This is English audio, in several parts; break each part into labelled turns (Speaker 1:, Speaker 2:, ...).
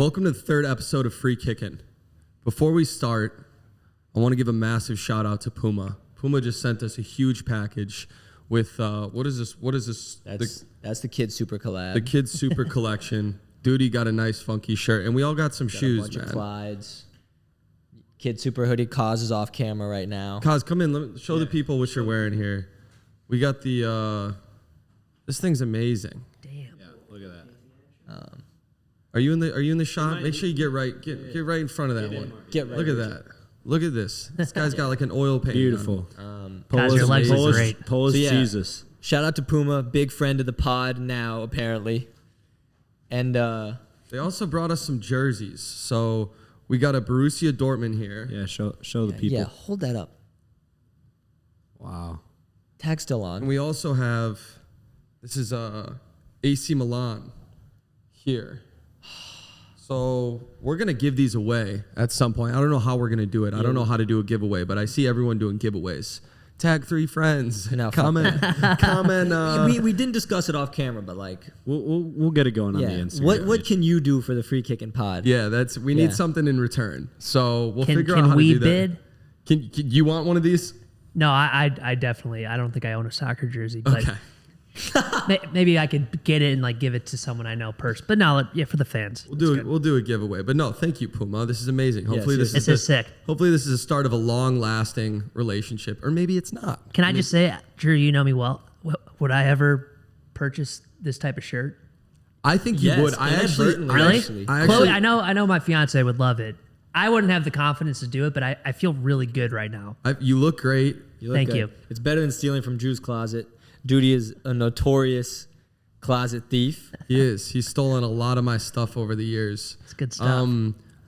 Speaker 1: Welcome to the third episode of Free Kickin. Before we start, I want to give a massive shout out to Puma. Puma just sent us a huge package with what is this?
Speaker 2: That's the Kid Super collab.
Speaker 1: The Kid Super collection. Duty got a nice funky shirt, and we all got some shoes,
Speaker 2: a bunch
Speaker 1: man.
Speaker 2: Of Clydes. Kid Super hoodie. Kaz is off camera right now.
Speaker 1: Kaz, come in. Let me show the people what you're wearing here. We got the. This thing's amazing.
Speaker 3: Damn.
Speaker 4: Yeah, look at that.
Speaker 1: Are you in the shot? Make sure you get right in front of that one.
Speaker 2: Get right.
Speaker 1: Look at that. Look at this. This guy's got like an oil paint.
Speaker 4: Beautiful.
Speaker 3: Guys, your legs look great.
Speaker 4: Polish
Speaker 2: So, yeah.
Speaker 4: Jesus.
Speaker 2: Shout out to Puma, big friend of the pod now apparently. And
Speaker 1: They also brought us some jerseys. So we got a Borussia Dortmund here.
Speaker 4: Yeah, show the people.
Speaker 2: yeah, hold that up.
Speaker 4: Wow.
Speaker 2: Tag still
Speaker 1: And
Speaker 2: on.
Speaker 1: we also have, this is AC Milan here. So we're going to give these away at some point. I don't know how we're going to do it. I don't know how to do a giveaway, but I see everyone doing giveaways. Tag 3 friends.
Speaker 2: No,
Speaker 1: comment.
Speaker 2: We didn't discuss it off camera, but like,
Speaker 4: We'll get it going on the
Speaker 2: yeah.
Speaker 4: Instagram.
Speaker 2: What can you do for the Free Kickin' pod?
Speaker 1: Yeah, we need
Speaker 2: Yeah.
Speaker 1: something in return. So we'll figure out
Speaker 3: Can
Speaker 1: how
Speaker 3: we
Speaker 1: to do
Speaker 3: bid?
Speaker 1: that. Can you want one of these?
Speaker 3: No, I definitely. I don't think I own a soccer jersey, but
Speaker 1: Okay.
Speaker 3: maybe I could get it and like give it to someone I know first. But no, yeah, for the fans.
Speaker 1: We'll do a giveaway. But no, thank you, Puma. This is amazing. Hopefully this
Speaker 3: This is sick.
Speaker 1: Hopefully this is the start of a long-lasting relationship, or maybe it's not.
Speaker 3: Can I just say, Drew, you know me well. Would I ever purchase this type of shirt?
Speaker 1: I think you
Speaker 2: Yes,
Speaker 1: would. I actually,
Speaker 2: inadvertently,
Speaker 3: Really?
Speaker 2: actually.
Speaker 3: Chloe, I know my fiance would love it. I wouldn't have the confidence to do it, but I feel really good right now.
Speaker 1: You look great.
Speaker 2: You look
Speaker 3: Thank
Speaker 2: good.
Speaker 3: you.
Speaker 2: It's better than stealing from Drew's closet. Duty is a notorious closet thief.
Speaker 1: He is. He's stolen a lot of my stuff over the years.
Speaker 3: It's good stuff.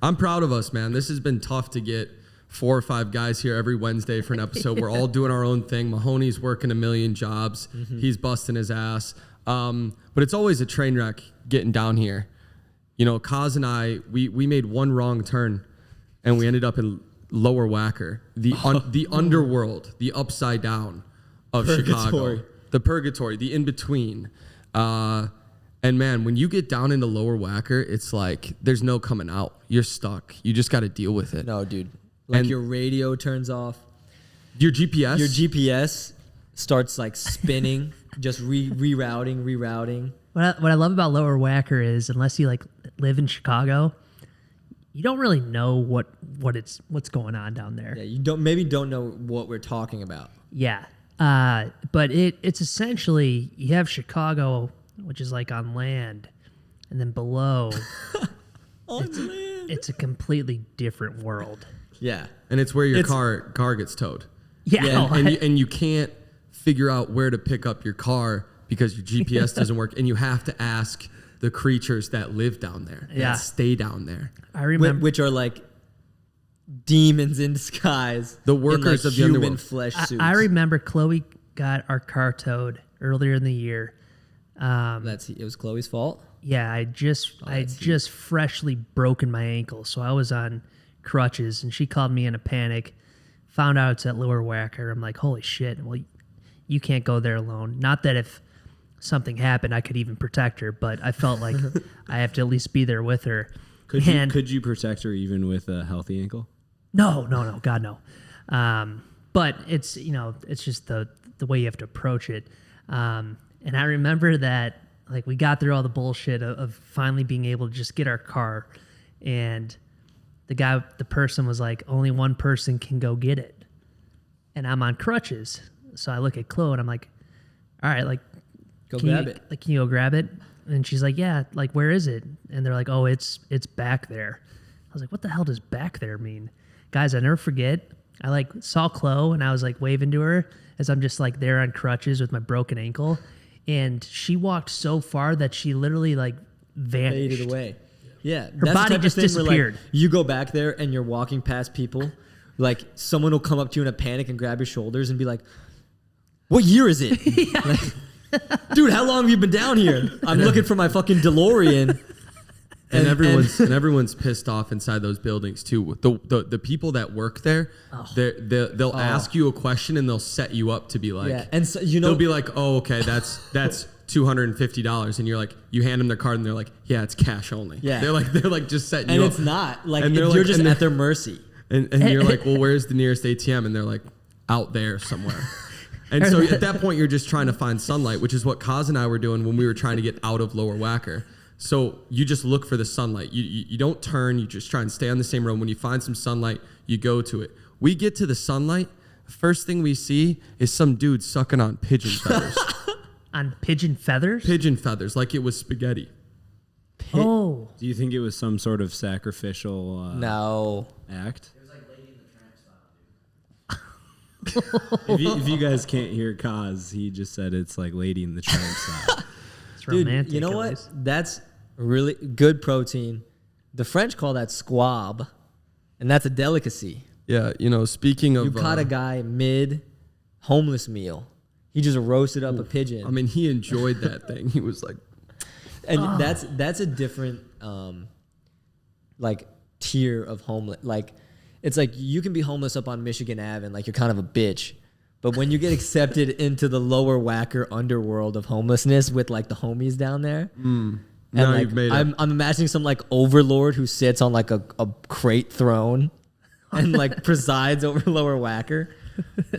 Speaker 1: I'm proud of us, man. This has been tough to get 4 or 5 guys here every Wednesday for an episode. We're all doing our own thing. Mahoney's working a million jobs. He's busting his ass. But it's always a train wreck getting down here. You know, Kaz and I, we made one wrong turn, and we ended up in Lower Wacker, the underworld, the upside down of
Speaker 2: Purgatory.
Speaker 1: Chicago. The Purgatory, the in-between. And man, when you get down into Lower Wacker, it's like there's no coming out. You're stuck. You just got to deal with it.
Speaker 2: No, dude. Like
Speaker 1: And-
Speaker 2: your radio turns off.
Speaker 1: Your GPS?
Speaker 2: Your GPS starts like spinning, just rerouting.
Speaker 3: What I love about Lower Wacker is unless you like live in Chicago, you don't really know what's going on down there.
Speaker 2: Yeah, you don't know what we're talking about.
Speaker 3: Yeah. But it's essentially you have Chicago, which is like on land, and then below it's a completely different world.
Speaker 2: Yeah.
Speaker 1: And it's where your
Speaker 2: It's-
Speaker 1: car gets towed.
Speaker 3: Yeah.
Speaker 2: Yeah,
Speaker 1: And you can't figure out where to pick up your car because your GPS doesn't work, and you have to ask the creatures that live down there,
Speaker 3: Yeah.
Speaker 1: that stay down there.
Speaker 3: I remember.
Speaker 2: Which are like demons in disguise.
Speaker 1: The
Speaker 2: in,
Speaker 1: workers
Speaker 2: like,
Speaker 1: of the
Speaker 2: human
Speaker 1: underworld.
Speaker 2: flesh suits.
Speaker 3: I remember Chloe got our car towed earlier in the year.
Speaker 2: It was Chloe's fault.
Speaker 3: Yeah, I just freshly broken my ankle, so I was on crutches, and she called me in a panic. Found out it's at Lower Wacker. I'm like, holy shit! Well, you can't go there alone. Not that if something happened, I could even protect her, but I felt like I have to at least be there with her.
Speaker 4: Could you protect her even with a healthy ankle?
Speaker 3: No, God, no. But it's it's just the way you have to approach it. And I remember that like we got through all the bullshit of finally being able to just get our car, and the person was like, only one person can go get it, and I'm on crutches, so I look at Chloe and I'm like, all right, like
Speaker 2: Go
Speaker 3: can
Speaker 2: grab
Speaker 3: you,
Speaker 2: it.
Speaker 3: Like, can you go grab it? And she's like, yeah, like where is it? And they're like, oh, it's back there. I was like, what the hell does back there mean? Guys, I never forget. I like saw Chloe and I was like waving to her as I'm just like there on crutches with my broken ankle. And she walked so far that she literally like vanished.
Speaker 2: Faded away. Yeah.
Speaker 3: Her body just disappeared.
Speaker 2: You go back there and you're walking past people. Like someone will come up to you in a panic and grab your shoulders and be like, what year is it? Like, dude, how long have you been down here? I'm looking for my fucking DeLorean.
Speaker 1: And everyone's pissed off inside those buildings too. The people that work there, they'll ask you a question and they'll set you up to be like,
Speaker 2: Yeah, and so,
Speaker 1: they'll be like, oh, okay, that's $250, and you're like, you hand them their card, and they're like, yeah, it's cash only.
Speaker 2: Yeah.
Speaker 1: They're like just setting
Speaker 2: And
Speaker 1: you
Speaker 2: it's
Speaker 1: up.
Speaker 2: not. Like,
Speaker 1: And they're
Speaker 2: you're
Speaker 1: like-
Speaker 2: just
Speaker 1: and
Speaker 2: at their mercy.
Speaker 1: And you're like, well, where's the nearest ATM? And they're like, out there somewhere. And so at that point, you're just trying to find sunlight, which is what Kaz and I were doing when we were trying to get out of Lower Wacker. So you just look for the sunlight. You don't turn. You just try and stay on the same road. When you find some sunlight, you go to it. We get to the sunlight. First thing we see is some dude sucking on pigeon feathers.
Speaker 3: On pigeon feathers?
Speaker 1: Pigeon feathers, like it was spaghetti.
Speaker 3: Oh.
Speaker 4: Do you think it was some sort of sacrificial
Speaker 2: No.
Speaker 4: act? If you guys can't hear Kaz, he just said it's like Lady in the Tramp style.
Speaker 3: It's
Speaker 2: Dude,
Speaker 3: romantic.
Speaker 2: you know
Speaker 3: at
Speaker 2: what?
Speaker 3: least.
Speaker 2: That's really good protein. The French call that squab, and that's a delicacy.
Speaker 1: Yeah, speaking of...
Speaker 2: You caught a guy mid homeless meal. He just roasted up a pigeon.
Speaker 1: I mean, he enjoyed that thing. He was like...
Speaker 2: And that's a different like tier of homeless. Like, it's like you can be homeless up on Michigan Ave and like you're kind of a bitch. But when you get accepted into the Lower Wacker underworld of homelessness with like the homies down there, and
Speaker 1: Now
Speaker 2: like,
Speaker 1: you've made it.
Speaker 2: I'm imagining some like overlord who sits on like a crate throne and like presides over Lower Wacker.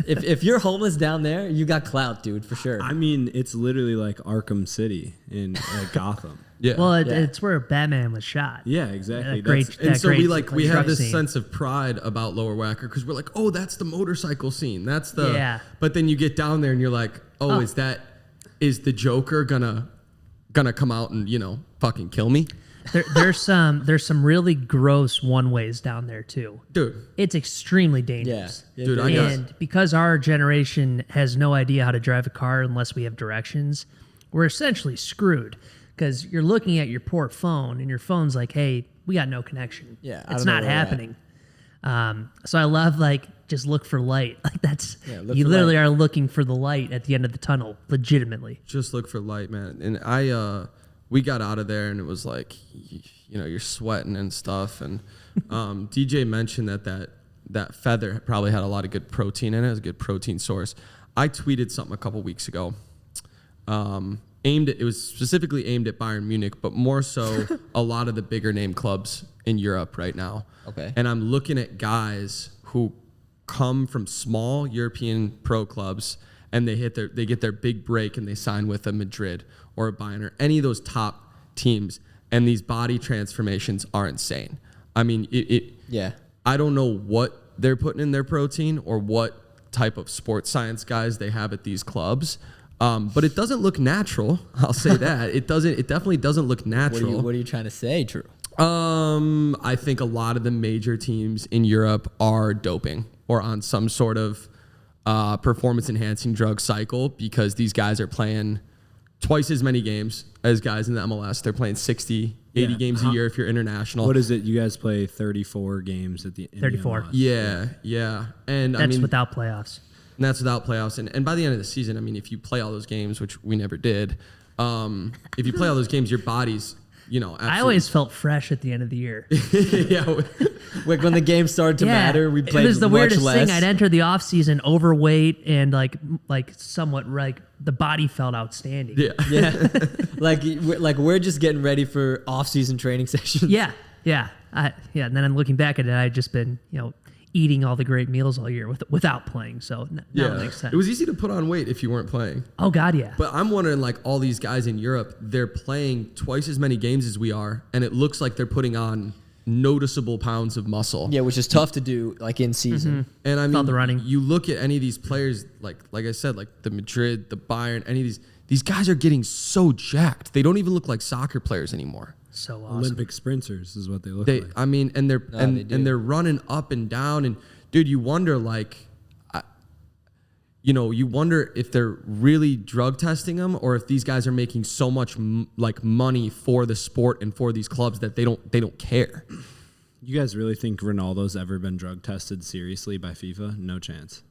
Speaker 2: If you're homeless down there, you got clout, dude, for sure.
Speaker 4: I mean, it's literally like Arkham City in Gotham.
Speaker 1: Yeah.
Speaker 3: Well,
Speaker 2: Yeah.
Speaker 3: it's where Batman was shot.
Speaker 4: Yeah, exactly.
Speaker 3: That great,
Speaker 4: That's-
Speaker 1: And
Speaker 3: that
Speaker 1: so
Speaker 3: great
Speaker 1: we have
Speaker 3: truck
Speaker 1: this
Speaker 3: scene.
Speaker 1: sense of pride about Lower Wacker because we're like, oh, that's the motorcycle scene. That's the...
Speaker 3: Yeah.
Speaker 1: But then you get down there and you're like, oh, is the Joker gonna come out and, fucking kill me?
Speaker 3: There's some really gross one ways down there too.
Speaker 1: Dude.
Speaker 3: It's extremely dangerous.
Speaker 2: Yeah.
Speaker 1: Dude, I got...
Speaker 3: And because our generation has no idea how to drive a car unless we have directions, we're essentially screwed. Because you're looking at your poor phone, and your phone's like, "Hey, we got no connection.
Speaker 2: Yeah, I
Speaker 3: it's
Speaker 2: don't know
Speaker 3: not
Speaker 2: where we're at."
Speaker 3: happening." So I love just look for light. Like that's
Speaker 2: look
Speaker 3: you
Speaker 2: for
Speaker 3: literally
Speaker 2: light.
Speaker 3: are looking for the light at the end of the tunnel, legitimately.
Speaker 1: Just look for light, man. And we got out of there and it was like, you're sweating and stuff. And DJ mentioned that feather probably had a lot of good protein in it. It was a good protein source. I tweeted something a couple weeks ago. It was specifically aimed at Bayern Munich, but more so a lot of the bigger name clubs in Europe right now.
Speaker 2: Okay.
Speaker 1: And I'm looking at guys who come from small European pro clubs and they get their big break and they sign with a Madrid or a Bayern or any of those top teams, and these body transformations are insane. I mean,
Speaker 2: Yeah.
Speaker 1: I don't know what they're putting in their protein or what type of sports science guys they have at these clubs. But it doesn't look natural. I'll say that. It definitely doesn't look natural.
Speaker 2: What are you trying to say, Drew?
Speaker 1: I think a lot of the major teams in Europe are doping or on some sort of performance enhancing drug cycle because these guys are playing twice as many games as guys in the MLS. They're playing 60, 80 games a year if you're international.
Speaker 4: What is it? You guys play 34 games at the end
Speaker 3: 34.
Speaker 4: of
Speaker 1: Yeah. And
Speaker 3: That's without playoffs.
Speaker 1: And that's without playoffs. And by the end of the season, I mean, if you play all those games, which we never did, if you play all those games, your body's, absolutely.
Speaker 3: I always felt fresh at the end of the year.
Speaker 1: yeah.
Speaker 2: Like when the game started to matter, we played
Speaker 3: It was the
Speaker 2: much
Speaker 3: weirdest
Speaker 2: less.
Speaker 3: thing. I'd enter the off season overweight and like somewhat like the body felt outstanding.
Speaker 1: Yeah.
Speaker 2: Yeah, like we're just getting ready for off-season training sessions.
Speaker 3: Yeah. And then I'm looking back at it. I'd just been eating all the great meals all year without playing. So now it makes sense.
Speaker 1: It was easy to put on weight if you weren't playing.
Speaker 3: Oh God, yeah.
Speaker 1: But I'm wondering, like, all these guys in Europe, they're playing twice as many games as we are, and it looks like they're putting on noticeable pounds of muscle.
Speaker 2: Yeah, which is tough to do like in season.
Speaker 1: And I
Speaker 3: Felt
Speaker 1: mean,
Speaker 3: the running.
Speaker 1: you look at any of these players, like I said, like the Madrid, the Bayern, any of these guys are getting so jacked. They don't even look like soccer players anymore.
Speaker 3: So awesome.
Speaker 4: Olympic sprinters is what they look like.
Speaker 1: I mean, and they're
Speaker 2: they do.
Speaker 1: and they're running up and down, and dude, you wonder you wonder if they're really drug testing them or if these guys are making so much money for the sport and for these clubs that they don't care.
Speaker 4: You guys really think Ronaldo's ever been drug tested seriously by FIFA? No chance.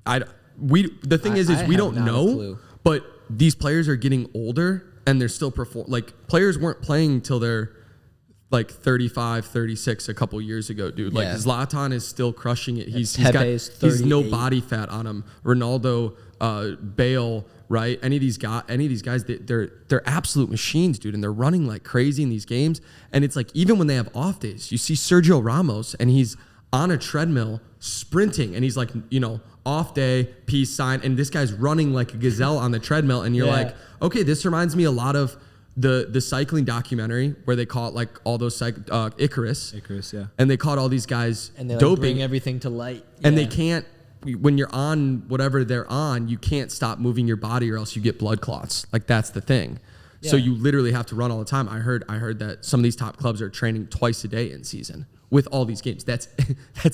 Speaker 1: The thing is
Speaker 2: I
Speaker 1: we
Speaker 2: have
Speaker 1: don't
Speaker 2: not a
Speaker 1: know,
Speaker 2: clue.
Speaker 1: but these players are getting older and they're still players weren't playing till they're like 35, 36 a couple years ago, dude. Like Zlatan is still crushing it. He's no body fat on him. Ronaldo, Bale, right? Any of these guys, they're absolute machines, dude, and they're running like crazy in these games. And it's like even when they have off days, you see Sergio Ramos and he's on a treadmill sprinting, and he's like, off day, peace sign, and this guy's running like a gazelle on the treadmill, and you're like, okay, this reminds me a lot of the cycling documentary where they caught like all those Icarus, yeah, and they caught all these guys
Speaker 2: and they
Speaker 1: doping,
Speaker 2: bring everything to light,
Speaker 1: and they can't. When you're on whatever they're on, you can't stop moving your body or else you get blood clots. Like that's the thing. Yeah. So you literally have to run all the time. I heard that some of these top clubs are training twice a day in season with all these games. That's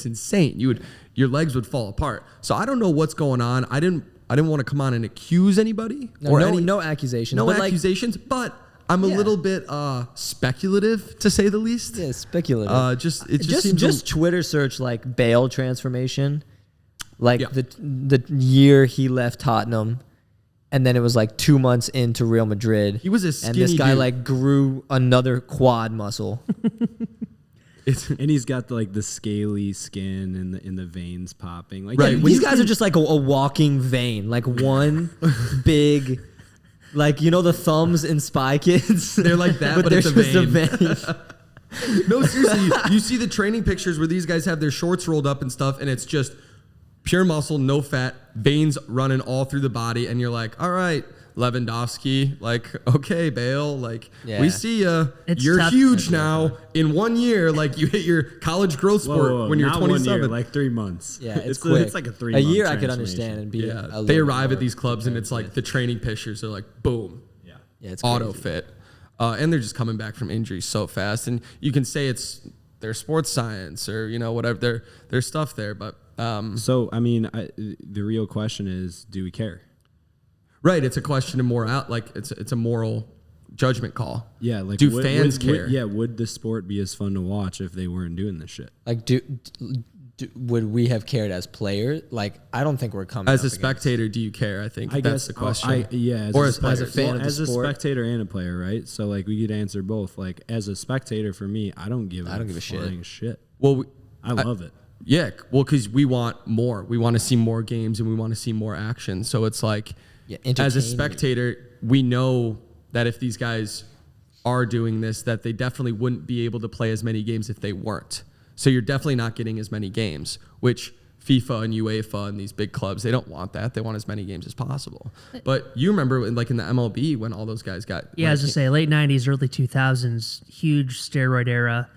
Speaker 1: insane. Your legs would fall apart. So I don't know what's going on. I didn't want to come on and accuse anybody
Speaker 2: no accusations.
Speaker 1: No accusations, but I'm a little bit speculative, to say the least.
Speaker 2: Yeah, speculative.
Speaker 1: Just
Speaker 2: Twitter search like Bale transformation, like the year he left Tottenham, and then it was like 2 months into Real Madrid.
Speaker 1: He was a skinny
Speaker 2: and this guy
Speaker 1: dude.
Speaker 2: like grew another quad muscle.
Speaker 4: And he's got like the scaly skin and the veins popping. Like
Speaker 2: these guys are just like a walking vein, like one big. Like, the thumbs in Spy Kids?
Speaker 1: They're like that, but
Speaker 2: it's
Speaker 1: a vein. No, seriously, you see the training pictures where these guys have their shorts rolled up and stuff, and it's just pure muscle, no fat, veins running all through the body, and you're like, all right, Lewandowski, like, okay, Bale, like, we see you. You're tough. Huge now. In 1 year, like, you hit your college growth sport when you're 27.
Speaker 4: 1 year, like 3 months.
Speaker 2: Yeah, it's quick.
Speaker 4: It's like a 3 month
Speaker 2: year I could understand and be
Speaker 1: they arrive at these clubs, and it's like the training pictures are like, boom.
Speaker 2: Yeah, it's
Speaker 1: auto
Speaker 2: crazy.
Speaker 1: fit. And they're just coming back from injuries so fast. And you can say it's their sports science or, whatever, their stuff there. But
Speaker 4: so, I mean, the real question is, do we care?
Speaker 1: Right, it's a question of it's a moral judgment call.
Speaker 4: Yeah, like
Speaker 1: do fans care?
Speaker 4: Would the sport be as fun to watch if they weren't doing this shit?
Speaker 2: Like, would we have cared as players? Like, I don't think we're coming.
Speaker 1: As a spectator, do you care? I think that's the question.
Speaker 2: As a fan of the sport,
Speaker 4: as a spectator and a player, right? So like we could answer both. Like as a spectator, for me, I don't give a shit.
Speaker 1: Well,
Speaker 4: I love it.
Speaker 1: Yeah, well, because we want more. We want to see more games and we want to see more action. So it's like.
Speaker 2: Yeah,
Speaker 1: as a spectator, we know that if these guys are doing this, that they definitely wouldn't be able to play as many games if they weren't. So you're definitely not getting as many games, which FIFA and UEFA and these big clubs, they don't want that. They want as many games as possible. But you remember in the MLB when all those guys got...
Speaker 3: Yeah, as I say, late 90s, early 2000s, huge steroid era,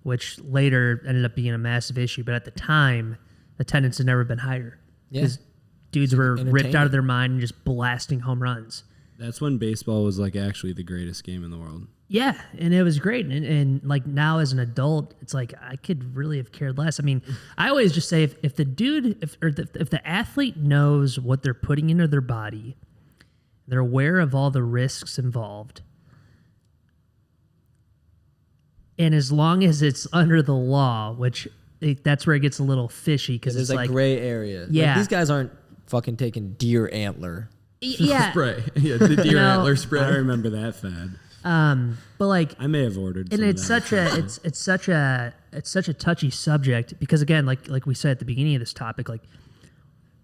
Speaker 3: which later ended up being a massive issue. But at the time, attendance had never been higher.
Speaker 2: Yeah.
Speaker 3: Dudes were ripped out of their mind and just blasting home runs.
Speaker 4: That's when baseball was like actually the greatest game in the world.
Speaker 3: Yeah, and it was great. And like now as an adult, it's like I could really have cared less. I mean, I always just say if the athlete knows what they're putting into their body, they're aware of all the risks involved, and as long as it's under the law, which that's where it gets a little fishy because it's like
Speaker 2: gray area.
Speaker 3: Yeah,
Speaker 2: like, these guys aren't fucking taking deer antler.
Speaker 3: Yeah,
Speaker 1: spray. Yeah, the deer antler spray.
Speaker 4: I remember that fad.
Speaker 3: But like
Speaker 4: I may have ordered.
Speaker 3: And it's such a touchy subject because again, like we said at the beginning of this topic, like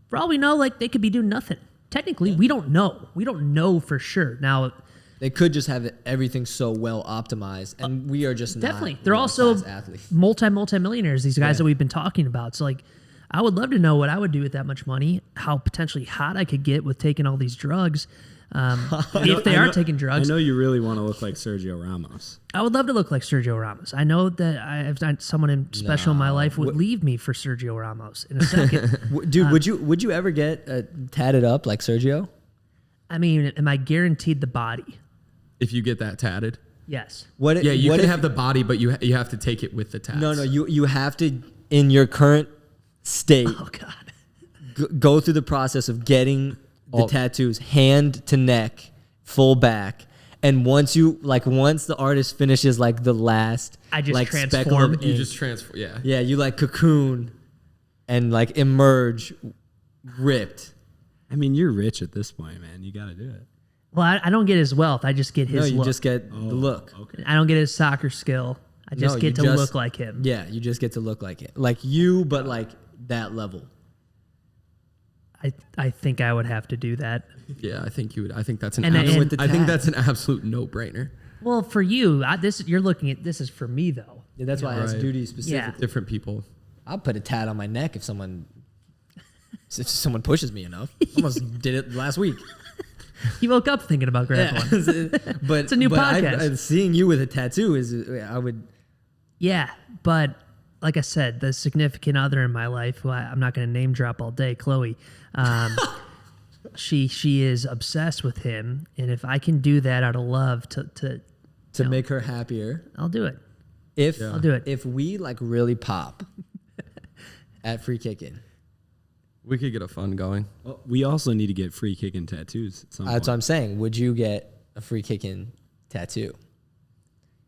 Speaker 3: for all we know, like they could be doing nothing. Technically, we don't know. We don't know for sure. Now
Speaker 2: they could just have everything so well optimized, and we are just
Speaker 3: definitely.
Speaker 2: Not
Speaker 3: They're also
Speaker 2: athletes.
Speaker 3: multi-millionaires. These guys that we've been talking about. So like, I would love to know what I would do with that much money. How potentially hot I could get with taking all these drugs. If they are taking drugs.
Speaker 4: I know you really want to look like Sergio Ramos.
Speaker 3: I would love to look like Sergio Ramos. I know that someone special in my life would leave me for Sergio Ramos in a second.
Speaker 2: Dude, would you ever get tatted up like Sergio?
Speaker 3: I mean, am I guaranteed the body?
Speaker 1: If you get that tatted?
Speaker 3: Yes.
Speaker 1: You can have the body, but you have to take it with the tats.
Speaker 2: No, you have to, in your current state,
Speaker 3: oh God,
Speaker 2: go through the process of getting the tattoos hand to neck, full back, and once the artist finishes like the last,
Speaker 3: I just
Speaker 2: like
Speaker 3: transform.
Speaker 2: speckle of ink,
Speaker 1: You just transform. Yeah.
Speaker 2: Yeah, you like cocoon, and like emerge, ripped.
Speaker 4: I mean, you're rich at this point, man. You got to do it.
Speaker 3: Well, I don't get his wealth. I just get his
Speaker 2: No, you
Speaker 3: look.
Speaker 2: just get the look.
Speaker 4: Okay.
Speaker 3: I don't get his soccer skill. I just
Speaker 2: No,
Speaker 3: get
Speaker 2: you
Speaker 3: to
Speaker 2: just-
Speaker 3: look like him.
Speaker 2: Yeah, you just get to look like it. Like you, but like that level.
Speaker 3: I think I would have to do that.
Speaker 1: Yeah, I think you would. I think that's an.
Speaker 3: And-
Speaker 1: absolute,
Speaker 2: with the
Speaker 1: I think
Speaker 2: tat.
Speaker 1: that's an absolute no-brainer.
Speaker 3: Well, for you, you're looking at this is for me though.
Speaker 2: Yeah, that's why I asked
Speaker 1: Right.
Speaker 2: duty specific.
Speaker 3: Yeah.
Speaker 1: Different people.
Speaker 2: I'll put a tat on my neck if someone pushes me enough. Almost did it last week.
Speaker 3: He woke up thinking about grabbing one.
Speaker 2: But
Speaker 3: It's a new podcast.
Speaker 2: Seeing you with a tattoo is I would.
Speaker 3: Yeah, but like I said, the significant other in my life, who I'm not going to name drop all day, Chloe. She is obsessed with him, and if I can do that out of love to
Speaker 2: make her happier.
Speaker 3: I'll do it.
Speaker 2: If
Speaker 3: I'll do it.
Speaker 2: If we like really pop at free kicking,
Speaker 1: We could get a fun going.
Speaker 4: Well, we also need to get free kicking tattoos. At some
Speaker 2: that's what
Speaker 4: point.
Speaker 2: I'm saying. Would you get a free kicking tattoo?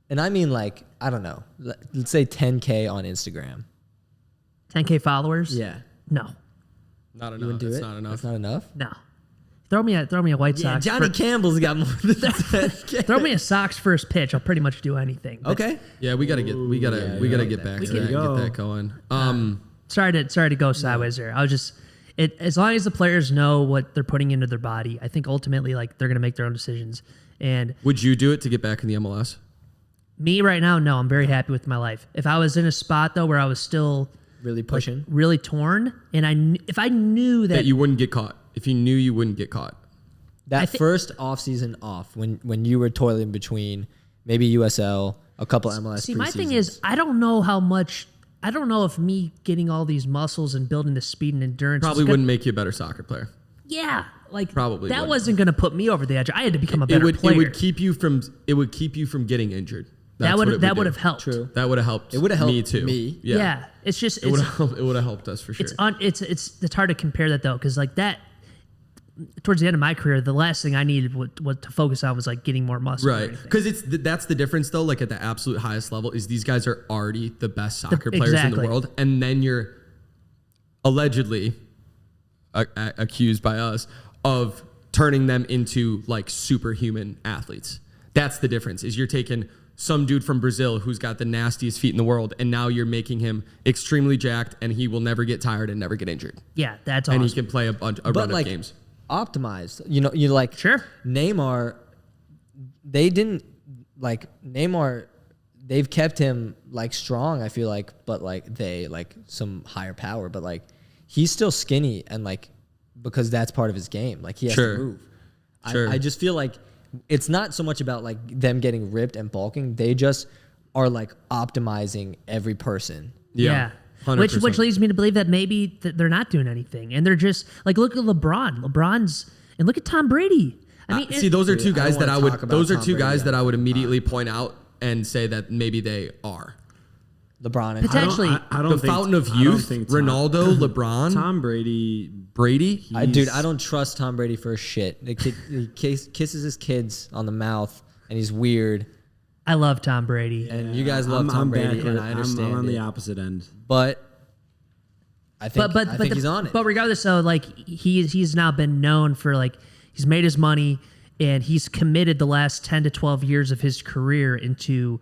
Speaker 2: And I mean, like, I don't know. Let's say 10K on Instagram.
Speaker 3: 10K followers?
Speaker 2: Yeah.
Speaker 3: No,
Speaker 1: Not enough.
Speaker 2: You wouldn't do
Speaker 1: It's
Speaker 2: it?
Speaker 1: not enough.
Speaker 2: That's not enough?
Speaker 3: no. Throw me a White
Speaker 2: Yeah,
Speaker 3: Sox.
Speaker 2: Johnny Campbell's got more than 10K.
Speaker 3: Throw me a Sox first pitch. I'll pretty much do anything. But
Speaker 2: Okay.
Speaker 1: Yeah, we gotta get get back to
Speaker 3: can
Speaker 1: that.
Speaker 4: go.
Speaker 1: Get that going.
Speaker 3: Sorry to go sideways there. I was just as long as the players know what they're putting into their body, I think ultimately like they're gonna make their own decisions. And
Speaker 1: Would you do it to get back in the MLS?
Speaker 3: me right now, no, I'm very happy with my life. If I was in a spot though where I was still
Speaker 2: Really pushing.
Speaker 3: really torn, and if I knew
Speaker 1: That
Speaker 3: that
Speaker 1: you wouldn't get caught. If you knew you wouldn't get caught.
Speaker 2: That first off-season off, when you were toiling between maybe USL, a couple MLS
Speaker 3: see, my thing
Speaker 2: preseasons.
Speaker 3: is I don't know if me getting all these muscles and building the speed and endurance
Speaker 1: Probably
Speaker 3: is gonna-
Speaker 1: wouldn't make you a better soccer player.
Speaker 3: Yeah, like
Speaker 1: Probably
Speaker 3: that
Speaker 1: wouldn't.
Speaker 3: wasn't going to put me over the edge. I had to become a better
Speaker 1: It would
Speaker 3: player.
Speaker 1: keep you from getting injured. That's
Speaker 3: that
Speaker 1: what it
Speaker 3: would
Speaker 1: do.
Speaker 3: have helped.
Speaker 2: True.
Speaker 1: That would have helped.
Speaker 2: It would have helped
Speaker 1: me too.
Speaker 2: me.
Speaker 3: Yeah. It's just
Speaker 1: It would have helped us for sure.
Speaker 3: it's hard to compare that though, because like that towards the end of my career, the last thing I needed what to focus on was like getting more muscle. or
Speaker 1: Right,
Speaker 3: anything.
Speaker 1: because that's the difference though. Like at the absolute highest level, is these guys are already the best soccer players in
Speaker 3: exactly.
Speaker 1: the world, and then you're allegedly accused by us of turning them into like superhuman athletes. That's the difference. Is you're taking some dude from Brazil who's got the nastiest feet in the world, and now you're making him extremely jacked, and he will never get tired and never get injured,
Speaker 3: Yeah, that's
Speaker 1: and
Speaker 3: awesome.
Speaker 1: he can play a run
Speaker 2: But
Speaker 1: of
Speaker 2: like
Speaker 1: games.
Speaker 2: optimized. You like
Speaker 3: Sure.
Speaker 2: Neymar. They didn't like Neymar. They've kept him like strong. I feel like, but like they like some higher power. But like he's still skinny and like because that's part of his game. Like he has
Speaker 1: Sure.
Speaker 2: to move.
Speaker 1: Sure.
Speaker 2: I just feel like it's not so much about like them getting ripped and bulking. They just are like optimizing every person.
Speaker 3: Yeah.
Speaker 1: 100%.
Speaker 3: Which leads me to believe that maybe they're not doing anything, and they're just like look at LeBron. And look at Tom Brady. I mean,
Speaker 1: See, those are two
Speaker 2: Dude, I
Speaker 1: guys
Speaker 2: don't
Speaker 1: that I
Speaker 2: wanna
Speaker 1: would.
Speaker 2: talk about
Speaker 1: Those are
Speaker 2: Tom
Speaker 1: two
Speaker 2: Brady
Speaker 1: guys
Speaker 2: on
Speaker 1: that I would
Speaker 2: the
Speaker 1: immediately point out and say that maybe they are.
Speaker 2: LeBron and
Speaker 3: Potentially.
Speaker 4: I don't
Speaker 1: The
Speaker 4: think-
Speaker 1: fountain of
Speaker 4: I don't
Speaker 1: youth,
Speaker 4: think
Speaker 1: Ronaldo, LeBron,
Speaker 4: Tom Brady.
Speaker 1: Brady.
Speaker 2: Dude, I don't trust Tom Brady for shit. The kid, he kisses his kids on the mouth, and he's weird.
Speaker 3: I love Tom Brady.
Speaker 2: And you guys love Tom Brady, and I understand
Speaker 4: I'm on the
Speaker 2: it.
Speaker 4: opposite end.
Speaker 2: But I think I think he's on it.
Speaker 3: But regardless, though, like he's now been known for like he's made his money and he's committed the last 10 to 12 years of his career into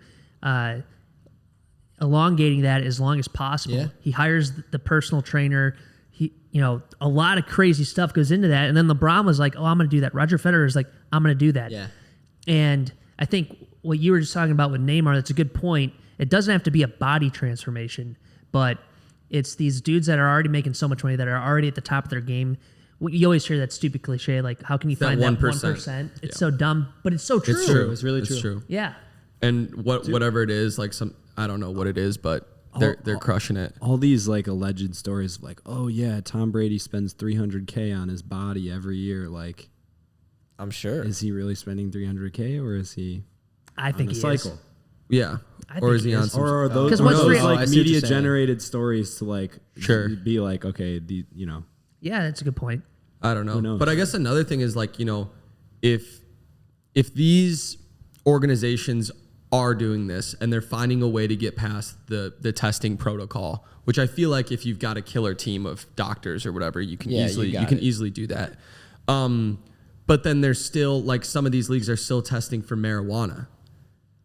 Speaker 3: elongating that as long as possible.
Speaker 2: Yeah.
Speaker 3: He hires the personal trainer. A lot of crazy stuff goes into that. And then LeBron was like, "Oh, I'm going to do that." Roger Federer is like, "I'm going to do that."
Speaker 2: Yeah.
Speaker 3: And I think what you were just talking about with Neymar, that's a good point. It doesn't have to be a body transformation, but it's these dudes that are already making so much money, that are already at the top of their game. You always hear that stupid cliche, like, how can you
Speaker 1: That
Speaker 3: find that
Speaker 1: 1%?
Speaker 3: 1%? It's so dumb, but it's so true.
Speaker 1: It's true.
Speaker 2: It's really
Speaker 1: It's
Speaker 2: true.
Speaker 1: true.
Speaker 3: Yeah.
Speaker 1: And whatever it is, like I don't know what it is, but they're crushing it.
Speaker 4: All these like alleged stories of like, oh yeah, Tom Brady spends $300K on his body every year. Like,
Speaker 2: I'm sure.
Speaker 4: is he really spending $300K or is he
Speaker 3: I
Speaker 4: on
Speaker 3: think
Speaker 4: a
Speaker 3: he
Speaker 4: cycle?
Speaker 3: is.
Speaker 1: Yeah.
Speaker 3: I
Speaker 1: Or
Speaker 3: think
Speaker 1: is he
Speaker 3: he
Speaker 1: on
Speaker 3: is.
Speaker 1: some?
Speaker 4: Or are those,
Speaker 3: 'Cause
Speaker 4: are
Speaker 3: what's
Speaker 4: those
Speaker 3: real-
Speaker 2: I
Speaker 4: like
Speaker 2: see what you're
Speaker 4: media
Speaker 2: saying.
Speaker 4: generated stories to like
Speaker 1: Sure.
Speaker 4: be like, okay,
Speaker 3: Yeah, that's a good point.
Speaker 1: I don't know.
Speaker 4: Who knows?
Speaker 1: But I guess another thing is like, if these organizations are doing this and they're finding a way to get past the testing protocol, which I feel like if you've got a killer team of doctors or whatever, you can
Speaker 2: Yeah, you
Speaker 1: easily
Speaker 2: got it.
Speaker 1: easily do that. But then there's still like some of these leagues are still testing for marijuana,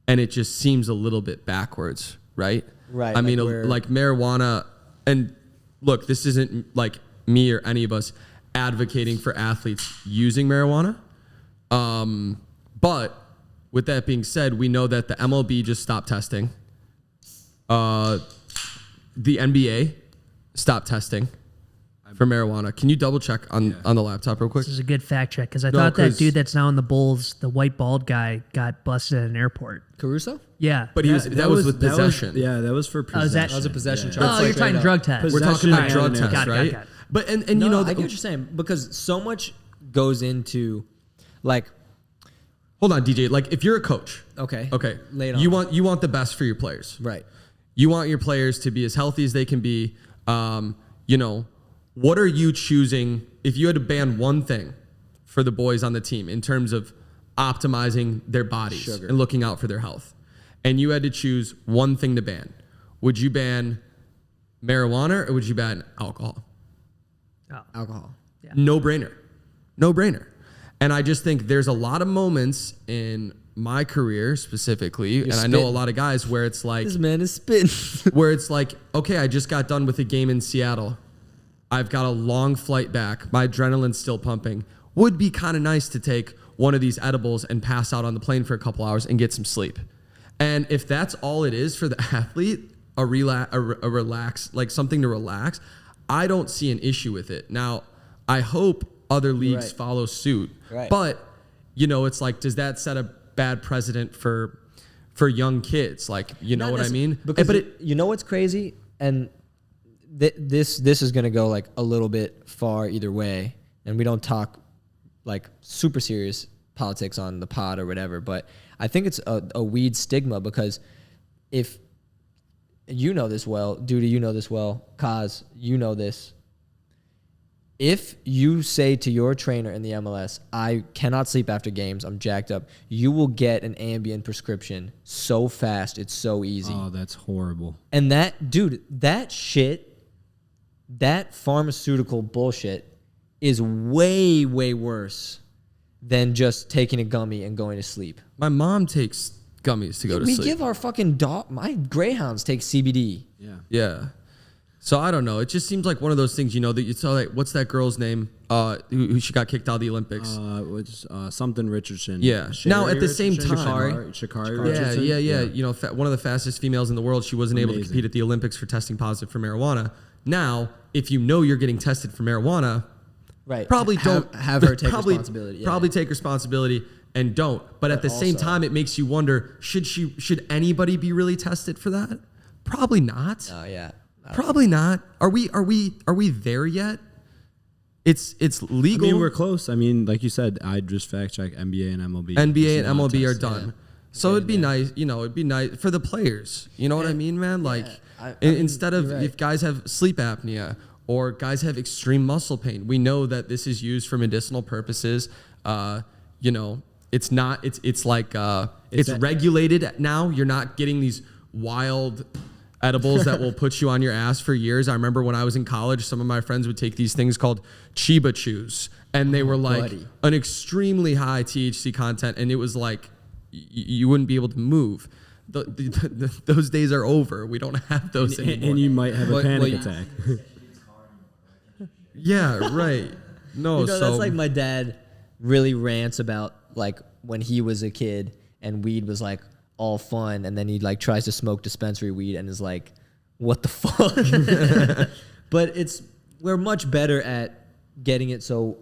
Speaker 1: and it just seems a little bit backwards, right?
Speaker 2: Right.
Speaker 1: I mean, like marijuana, and look, this isn't like me or any of us advocating for athletes using marijuana. But with that being said, we know that the MLB just stopped testing. The NBA stopped testing for marijuana. Can you double check on the laptop real quick?
Speaker 3: This is a good fact check because I thought that dude that's now in the Bulls, the white bald guy, got busted at an airport.
Speaker 2: Caruso?
Speaker 3: Yeah.
Speaker 1: But that was with possession.
Speaker 4: That was for possession.
Speaker 3: that
Speaker 2: was a possession
Speaker 4: Yeah.
Speaker 2: charge.
Speaker 3: Oh, you're talking drug test.
Speaker 1: We're talking about
Speaker 4: Possession
Speaker 1: drug
Speaker 4: and-
Speaker 1: tests, right?
Speaker 3: Got it.
Speaker 1: But and
Speaker 2: No,
Speaker 1: you know,
Speaker 2: I get what you're saying because so much goes into, like,
Speaker 1: hold on, DJ. Like if you're a coach,
Speaker 2: okay,
Speaker 1: lay
Speaker 2: it
Speaker 1: you
Speaker 2: on.
Speaker 1: want the best for your players,
Speaker 2: right?
Speaker 1: You want your players to be as healthy as they can be. You know, what are you choosing if you had to ban one thing for the boys on the team in terms of optimizing their bodies and looking out for their health? And you had to choose one thing to ban. Would you ban marijuana or would you ban alcohol?
Speaker 2: Alcohol.
Speaker 3: Yeah.
Speaker 1: No brainer. No brainer. And I just think there's a lot of moments in my career specifically, and I know a lot of guys where it's like,
Speaker 2: This man is spitting.
Speaker 1: where it's like, okay, I just got done with a game in Seattle. I've got a long flight back. My adrenaline's still pumping. Would be kind of nice to take one of these edibles and pass out on the plane for a couple hours and get some sleep. And if that's all it is for the athlete, a relax, like something to relax, I don't see an issue with it. Now, I hope other leagues follow suit.
Speaker 2: Right.
Speaker 1: But, you know, it's like, does that set a bad precedent for young kids? Like, you know what I mean?
Speaker 2: Because
Speaker 1: but
Speaker 2: you know what's crazy? And this is going to go like a little bit far either way. And we don't talk like super serious politics on the pod or whatever. But I think it's a weed stigma because if you know this well, Duty, you know this well, Kaz, you know this. If you say to your trainer in the MLS, I cannot sleep after games, I'm jacked up, you will get an Ambien prescription so fast, it's so easy.
Speaker 4: Oh, that's horrible.
Speaker 2: And that shit, that pharmaceutical bullshit is way, way worse than just taking a gummy and going to sleep.
Speaker 1: my mom takes gummies to go to
Speaker 2: We
Speaker 1: sleep.
Speaker 2: give our fucking dog, my greyhounds take CBD.
Speaker 4: Yeah.
Speaker 1: Yeah. So I don't know. It just seems like one of those things, you know, that you saw like, what's that girl's name? Who she got kicked out of the Olympics.
Speaker 4: Something Richardson.
Speaker 1: Yeah. Now, at the same
Speaker 4: Richardson?
Speaker 1: time-
Speaker 4: Sha'Carri
Speaker 1: Yeah,
Speaker 4: Richardson.
Speaker 1: yeah. You know, one of the fastest females in the world. She wasn't able to
Speaker 4: Amazing.
Speaker 1: compete at the Olympics for testing positive for marijuana. Now, if you know you're getting tested for marijuana,
Speaker 2: Right.
Speaker 1: probably don't
Speaker 2: have her take
Speaker 1: probably,
Speaker 2: responsibility. Yeah.
Speaker 1: Probably take responsibility and don't. But at the same
Speaker 2: also-
Speaker 1: time, it makes you wonder: should anybody be really tested for that? Probably not.
Speaker 2: Oh yeah.
Speaker 1: Probably not. Are we there yet? It's
Speaker 4: I
Speaker 1: legal.
Speaker 4: mean, we're close. I mean, like you said, I just fact check NBA and MLB.
Speaker 1: NBA and
Speaker 4: It's not
Speaker 1: MLB are
Speaker 4: tested.
Speaker 1: done. So it'd be nice, you know, it'd be nice for the players. You know what I mean, man? Like
Speaker 2: I mean,
Speaker 1: instead of
Speaker 2: you're right.
Speaker 1: if guys have sleep apnea or guys have extreme muscle pain, we know that this is used for medicinal purposes. You know, it's not. It's like it's regulated now. You're not getting these wild edibles that will put you on your ass for years. I remember when I was in college, some of my friends would take these things called Chiba Chews, and they were like
Speaker 2: buddy.
Speaker 1: an extremely high THC content, and it was like you wouldn't be able to move. Those days are over. We don't have those anymore.
Speaker 4: And you might have a
Speaker 2: Well,
Speaker 4: panic
Speaker 2: you-
Speaker 4: attack.
Speaker 1: Yeah, right. No,
Speaker 2: You know,
Speaker 1: so
Speaker 2: that's like my dad really rants about like when he was a kid and weed was like all fun, and then he like tries to smoke dispensary weed and is like, what the fuck? But we're much better at getting it so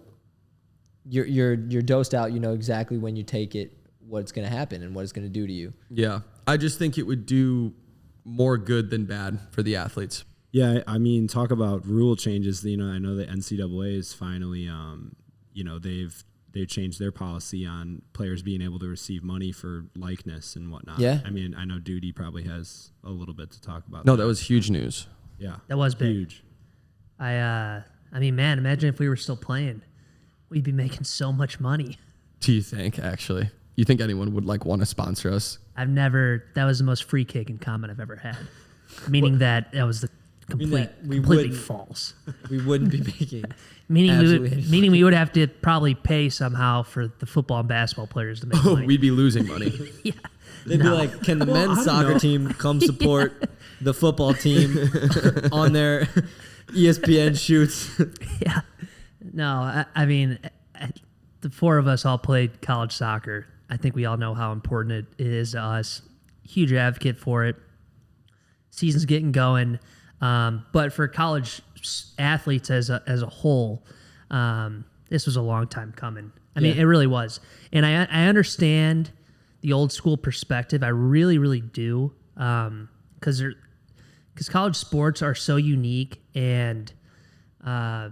Speaker 2: you're dosed out, you know exactly when you take it, what's gonna happen and what it's gonna do to you.
Speaker 1: yeah. I just think it would do more good than bad for the athletes.
Speaker 4: Yeah, I mean, talk about rule changes. You know, I know the NCAA is finally, you know, they've changed their policy on players being able to receive money for likeness and whatnot.
Speaker 2: Yeah.
Speaker 4: I mean, I know Duty probably has a little bit to talk about.
Speaker 1: No, that was huge news.
Speaker 4: yeah,
Speaker 3: That was big.
Speaker 4: huge.
Speaker 3: I mean, man, imagine if we were still playing. We'd be making so much money.
Speaker 1: Do you think, actually? You think anyone would like want to sponsor us?
Speaker 3: That was the most free kicking comment I've ever had. Meaning that was the completely false.
Speaker 2: We wouldn't be making
Speaker 3: Meaning we would have to probably pay somehow for the football and basketball players to make money.
Speaker 1: We'd be losing money.
Speaker 3: Yeah.
Speaker 2: They'd be like, can the men's soccer team come support the football team on their ESPN shoots?
Speaker 3: Yeah. No, I mean, the four of us all played college soccer. I think we all know how important it is to us. Huge advocate for it. Season's getting going. But for college athletes as a whole, this was a long time coming. I mean, it really was. And I understand the old school perspective. I really, really do. Because college sports are so unique, and I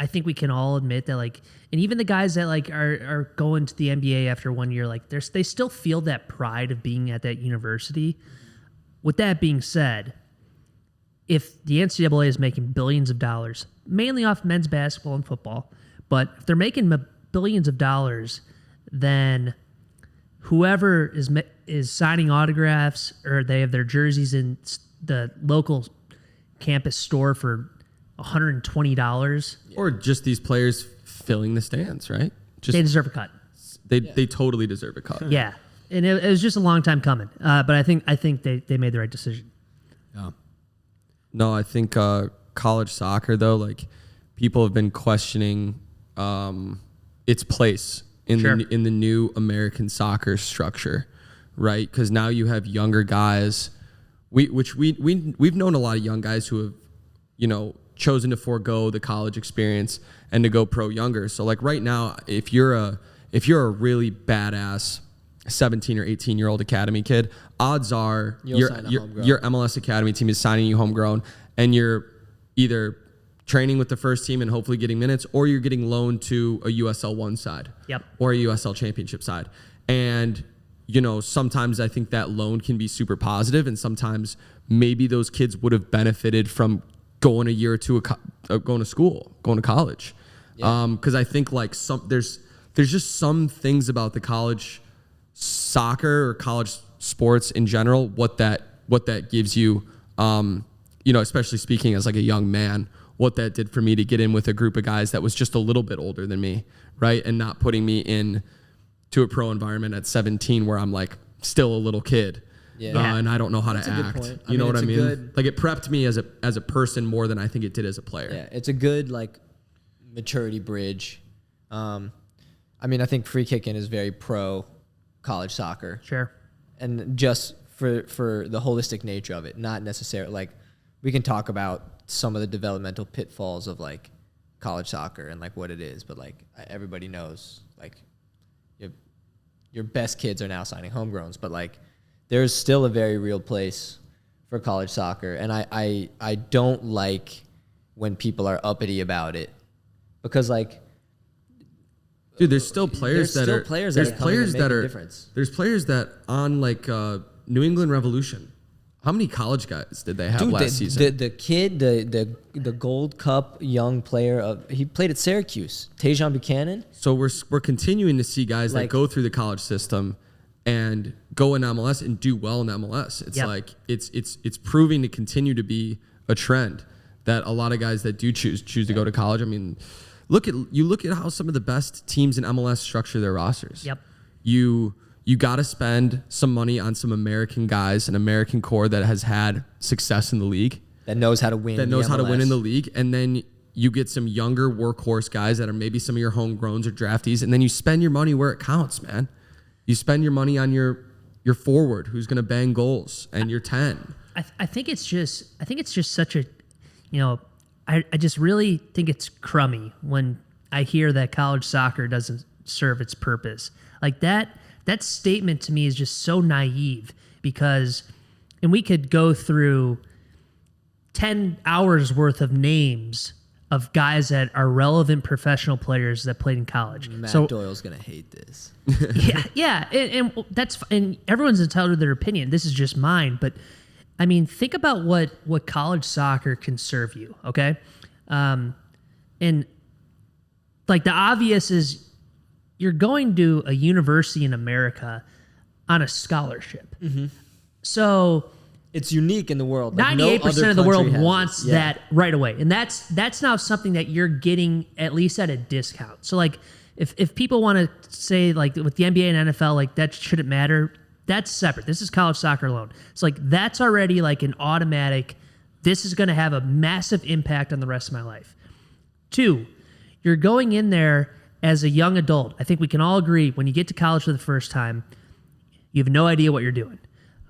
Speaker 3: think we can all admit that, like, and even the guys that like are going to the NBA after 1 year, like they still feel that pride of being at that university. With that being said, if the NCAA is making billions of dollars, mainly off men's basketball and football, but if they're making billions of dollars, then whoever is signing autographs, or they have their jerseys in the local campus store for $120,
Speaker 1: or just these players filling the stands, right? Just
Speaker 3: they deserve a cut.
Speaker 1: They totally deserve a cut.
Speaker 3: Yeah, and it was just a long time coming. But I think they made the right decision.
Speaker 4: Yeah.
Speaker 1: No, I think college soccer, though, like, people have been questioning its place in the new American soccer structure, right? Because now you have younger guys. We've known a lot of young guys who have, chosen to forego the college experience and to go pro younger. So, like, right now, if you're a really badass 17 or 18-year-old academy kid, odds are your MLS academy team is signing you homegrown, and you're either training with the first team and hopefully getting minutes, or you're getting loaned to a USL 1 side, or a USL championship side. And sometimes I think that loan can be super positive, and sometimes maybe those kids would have benefited from going a year or two going to school, going to college. Because I think like there's just some things about the college soccer or college sports in general, what that gives you, especially speaking as like a young man, what that did for me to get in with a group of guys that was just a little bit older than me, right? And not putting me in to a pro environment at 17 where I'm like still a little kid. And I don't know how to act. You know what I mean? Like, it prepped me as a person more than I think it did as a player.
Speaker 2: Yeah, it's a good like maturity bridge. I think Free Kickin is very pro college soccer.
Speaker 3: Sure.
Speaker 2: And just for the holistic nature of it, not necessarily like we can talk about some of the developmental pitfalls of like college soccer and like what it is, but like everybody knows like your best kids are now signing homegrowns, but like there's still a very real place for college soccer, and I don't like when people are uppity about it, because like,
Speaker 1: dude, there's still players that are
Speaker 2: difference.
Speaker 1: There's players that on like New England Revolution. How many college guys did they have last season?
Speaker 2: The kid, the Gold Cup young player he played at Syracuse, Tajon Buchanan.
Speaker 1: So we're continuing to see guys that go through the college system and go in MLS and do well in MLS. It's like it's proving to continue to be a trend that a lot of guys that do choose to go to college. I mean, look at how some of the best teams in MLS structure their rosters.
Speaker 3: Yep.
Speaker 1: You got to spend some money on some American guys, an American core that has had success in the league,
Speaker 2: that knows how to win.
Speaker 1: That knows how to win in the league, and then you get some younger workhorse guys that are maybe some of your homegrowns or draftees, and then you spend your money where it counts, man. You spend your money on your forward who's going to bang goals, and your 10.
Speaker 3: I think it's just such a, I just really think it's crummy when I hear that college soccer doesn't serve its purpose. Like that statement to me is just so naive, because, and we could go through 10 hours worth of names of guys that are relevant professional players that played in college.
Speaker 2: Matt Doyle's gonna hate this.
Speaker 3: yeah, and everyone's entitled to their opinion. This is just mine, but I mean, think about what college soccer can serve you. Okay, and like the obvious is you're going to a university in America on a scholarship. Mm-hmm. So
Speaker 2: it's unique in the world. Like,
Speaker 3: 98% of the world
Speaker 2: country has
Speaker 3: wants
Speaker 2: this.
Speaker 3: that right away. And that's now something that you're getting at least at a discount. So like if people want to say like with the NBA and NFL, like that shouldn't matter, that's separate. This is college soccer alone. It's like that's already like an automatic, this is going to have a massive impact on the rest of my life. 2, you're going in there as a young adult. I think we can all agree when you get to college for the first time, you have no idea what you're doing.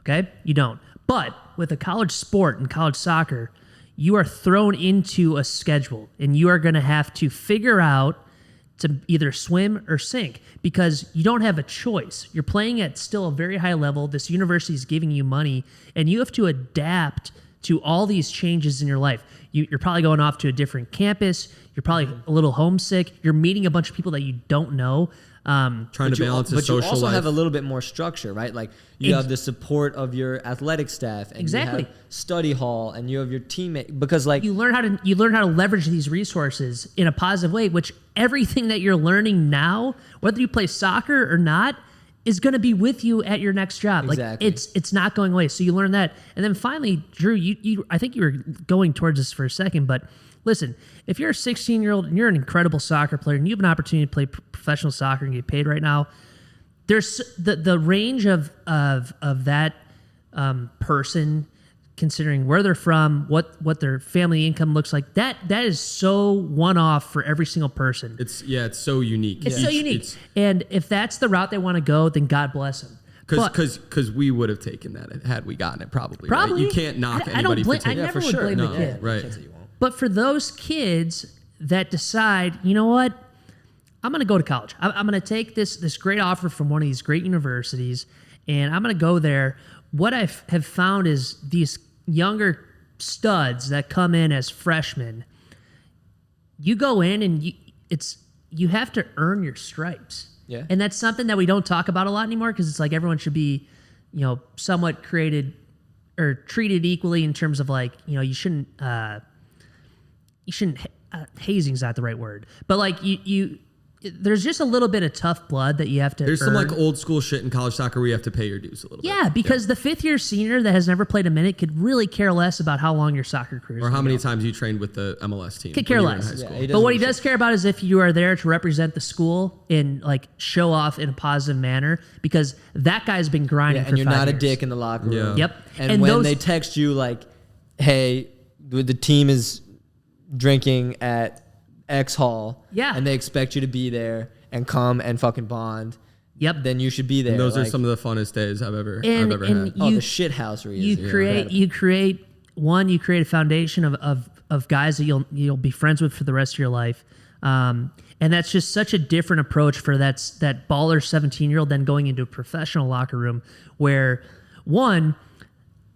Speaker 3: Okay? You don't. But with a college sport and college soccer, you are thrown into a schedule and you are going to have to figure out to either swim or sink because you don't have a choice. You're playing at still a very high level. This university is giving you money and you have to adapt to all these changes in your life. You're probably going off to a different campus. You're probably a little homesick. You're meeting a bunch of people that you don't know.
Speaker 1: Trying to balance a social life.
Speaker 2: But you also have a little bit more structure, right? Like you have the support of your athletic staff, and you have study hall, and you have your teammate. Because like
Speaker 3: you learn how to leverage these resources in a positive way. Which everything that you're learning now, whether you play soccer or not, is going to be with you at your next job.
Speaker 2: Exactly.
Speaker 3: Like it's not going away. So you learn that, and then finally, Drew, you I think you were going towards this for a second, but. Listen, if you're a 16-year-old and you're an incredible soccer player and you have an opportunity to play professional soccer and get paid right now, there's the range of that person, considering where they're from, what their family income looks like. That is so one-off for every single person.
Speaker 1: It's so unique.
Speaker 3: It's so unique. And if that's the route they want to go, then God bless them.
Speaker 1: Because we would have taken that had we gotten it probably. Right? You can't knock anybody for taking it.
Speaker 3: I never would blame the kid.
Speaker 1: Right.
Speaker 3: But for those kids that decide, you know what, I'm going to go to college. I'm going to take this great offer from one of these great universities, and I'm going to go there. What I have found is these younger studs that come in as freshmen, you go in and you have to earn your stripes.
Speaker 2: Yeah.
Speaker 3: And that's something that we don't talk about a lot anymore because it's like everyone should be, somewhat created or treated equally in terms of like, you shouldn't hazing's not the right word, but like there's just a little bit of tough blood that you have to
Speaker 1: There's
Speaker 3: earn.
Speaker 1: some like old school shit in college soccer where you have to pay your dues a little bit.
Speaker 3: Yeah, because the 5th year senior that has never played a minute could really care less about how long your soccer career is.
Speaker 1: Or how many times you trained with the MLS team.
Speaker 3: Could care less. But what he does care about is if you are there to represent the school and like show off in a positive manner, because that guy's been grinding for 5 years.
Speaker 2: And you're not a dick in the locker room.
Speaker 3: Yep.
Speaker 2: And when they text you like, hey, the team is drinking at X Hall, and they expect you to be there and come and fucking bond, then you should be there.
Speaker 1: And those are some of the funnest days I've ever had.
Speaker 2: The shit housery.
Speaker 3: You create a foundation of guys that you'll be friends with for the rest of your life. And that's just such a different approach for that baller 17-year-old than going into a professional locker room where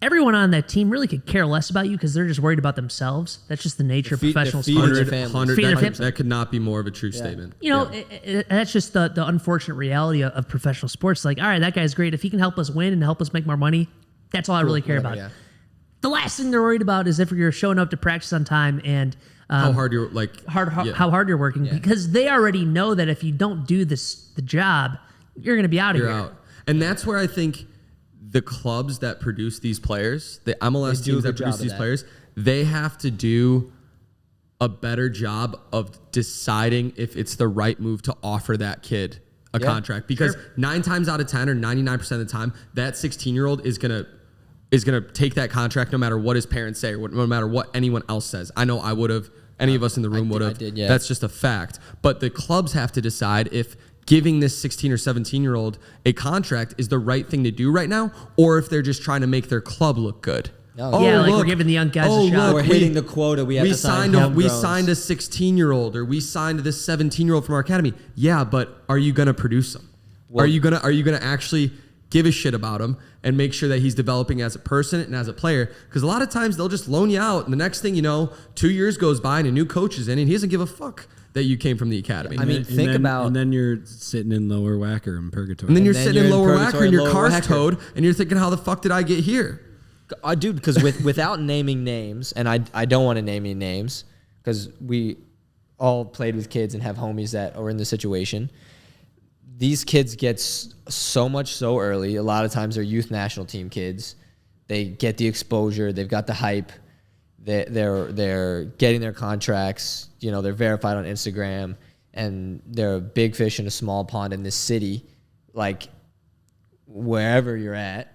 Speaker 3: everyone on that team really could care less about you because they're just worried about themselves. That's just the nature of professional sports.
Speaker 1: That could not be more of a true statement.
Speaker 3: That's just the unfortunate reality of professional sports. Like, all right, that guy's great. If he can help us win and help us make more money, that's all I really care about. Yeah. The last thing they're worried about is if you're showing up to practice on time and
Speaker 1: how hard you're
Speaker 3: how hard you're working, because they already know that if you don't do the job, you're going to be out of here.
Speaker 1: Out. And that's where I think the clubs that produce these players, the MLS teams that produce these players, they have to do a better job of deciding if it's the right move to offer that kid a contract. Because 9 times out of 10 or 99% of the time, that 16-year-old is gonna take that contract no matter what his parents say or no matter what anyone else says. I know I would have. Any of us in the room would have. That's just a fact. But the clubs have to decide if giving this 16 or 17-year-old a contract is the right thing to do right now, or if they're just trying to make their club look good.
Speaker 3: We're giving the young guys a shot.
Speaker 2: We're hitting the quota. We signed a
Speaker 1: 16-year-old, or we signed this 17-year-old from our academy. Yeah, but are you gonna produce them? Are you gonna actually give a shit about him and make sure that he's developing as a person and as a player? Because a lot of times they'll just loan you out, and the next thing you know, 2 years goes by and a new coach is in, and he doesn't give a fuck that you came from the academy.
Speaker 4: And then you're sitting in Lower Wacker in Purgatory.
Speaker 1: And then you're sitting in Lower Wacker and your car's towed, and you're thinking, how the fuck did I get here?
Speaker 2: Dude, because without naming names, and I don't want to name any names, because we all played with kids and have homies that are in the situation. These kids get so much so early. A lot of times they're youth national team kids. They get the exposure. They've got the hype. They're getting their contracts. You know, they're verified on Instagram, and they're a big fish in a small pond in this city, like wherever you're at.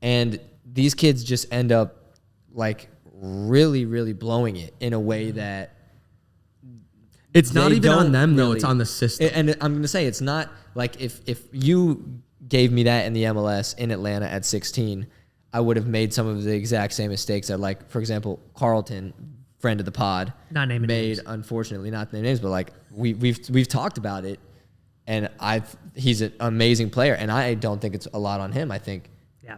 Speaker 2: And these kids just end up like really, really blowing it in a way that
Speaker 1: It's not
Speaker 2: they
Speaker 1: even on
Speaker 2: don't
Speaker 1: them though.
Speaker 2: really-
Speaker 1: It's on the system.
Speaker 2: And I'm gonna say it's not like if you gave me that in the MLS in Atlanta at 16, I would have made some of the exact same mistakes that, like, for example, Carlton, friend of the pod,
Speaker 3: Not naming
Speaker 2: made.
Speaker 3: names.
Speaker 2: Unfortunately, not the names, but like we've talked about it, and he's an amazing player, and I don't think it's a lot on him. I think
Speaker 3: Yeah.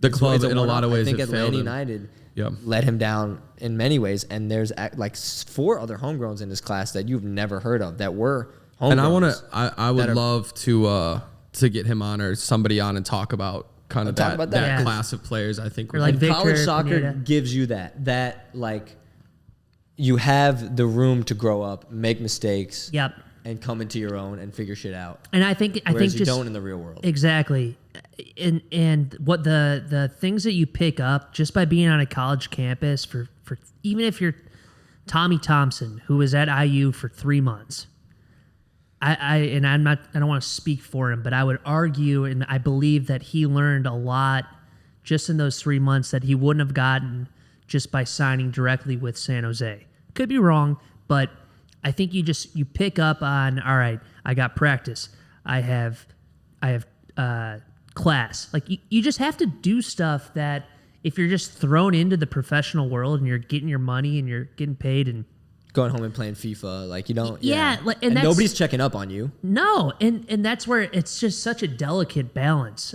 Speaker 1: the
Speaker 2: it's
Speaker 1: club
Speaker 2: a
Speaker 1: in a lot of
Speaker 2: one-off.
Speaker 1: ways
Speaker 2: I think
Speaker 1: have
Speaker 2: Atlanta
Speaker 1: failed him.
Speaker 2: United
Speaker 1: Yep.
Speaker 2: let him down in many ways, and there's like 4 other homegrowns in this class that you've never heard of that were homegrowns.
Speaker 1: And I would
Speaker 2: that are-
Speaker 1: love to get him on or somebody on and talk about kind of
Speaker 2: Talk
Speaker 1: that,
Speaker 2: about
Speaker 1: that
Speaker 2: that.
Speaker 3: Yeah.
Speaker 1: class of players. I think
Speaker 3: Or
Speaker 1: would
Speaker 3: like
Speaker 1: be-
Speaker 3: Victor
Speaker 2: college soccer
Speaker 3: Pineda.
Speaker 2: gives you that like you have the room to grow up, make mistakes,
Speaker 3: Yep.
Speaker 2: and come into your own and figure shit out.
Speaker 3: And I think
Speaker 2: Whereas you
Speaker 3: just
Speaker 2: don't in the real world.
Speaker 3: exactly, and what the things that you pick up just by being on a college campus for even if you're Tommy Thompson, who was at IU for 3 months. I don't want to speak for him, but I would argue and I believe that he learned a lot just in those 3 months that he wouldn't have gotten just by signing directly with San Jose. Could be wrong, but I think you pick up on, all right, I got practice. I have class. Like you just have to do stuff that if you're just thrown into the professional world and you're getting your money and you're getting paid and
Speaker 2: Going home and playing FIFA, like you don't.
Speaker 3: Yeah, like, and
Speaker 2: and
Speaker 3: that's-
Speaker 2: nobody's checking up on you.
Speaker 3: no, and that's where it's just such a delicate balance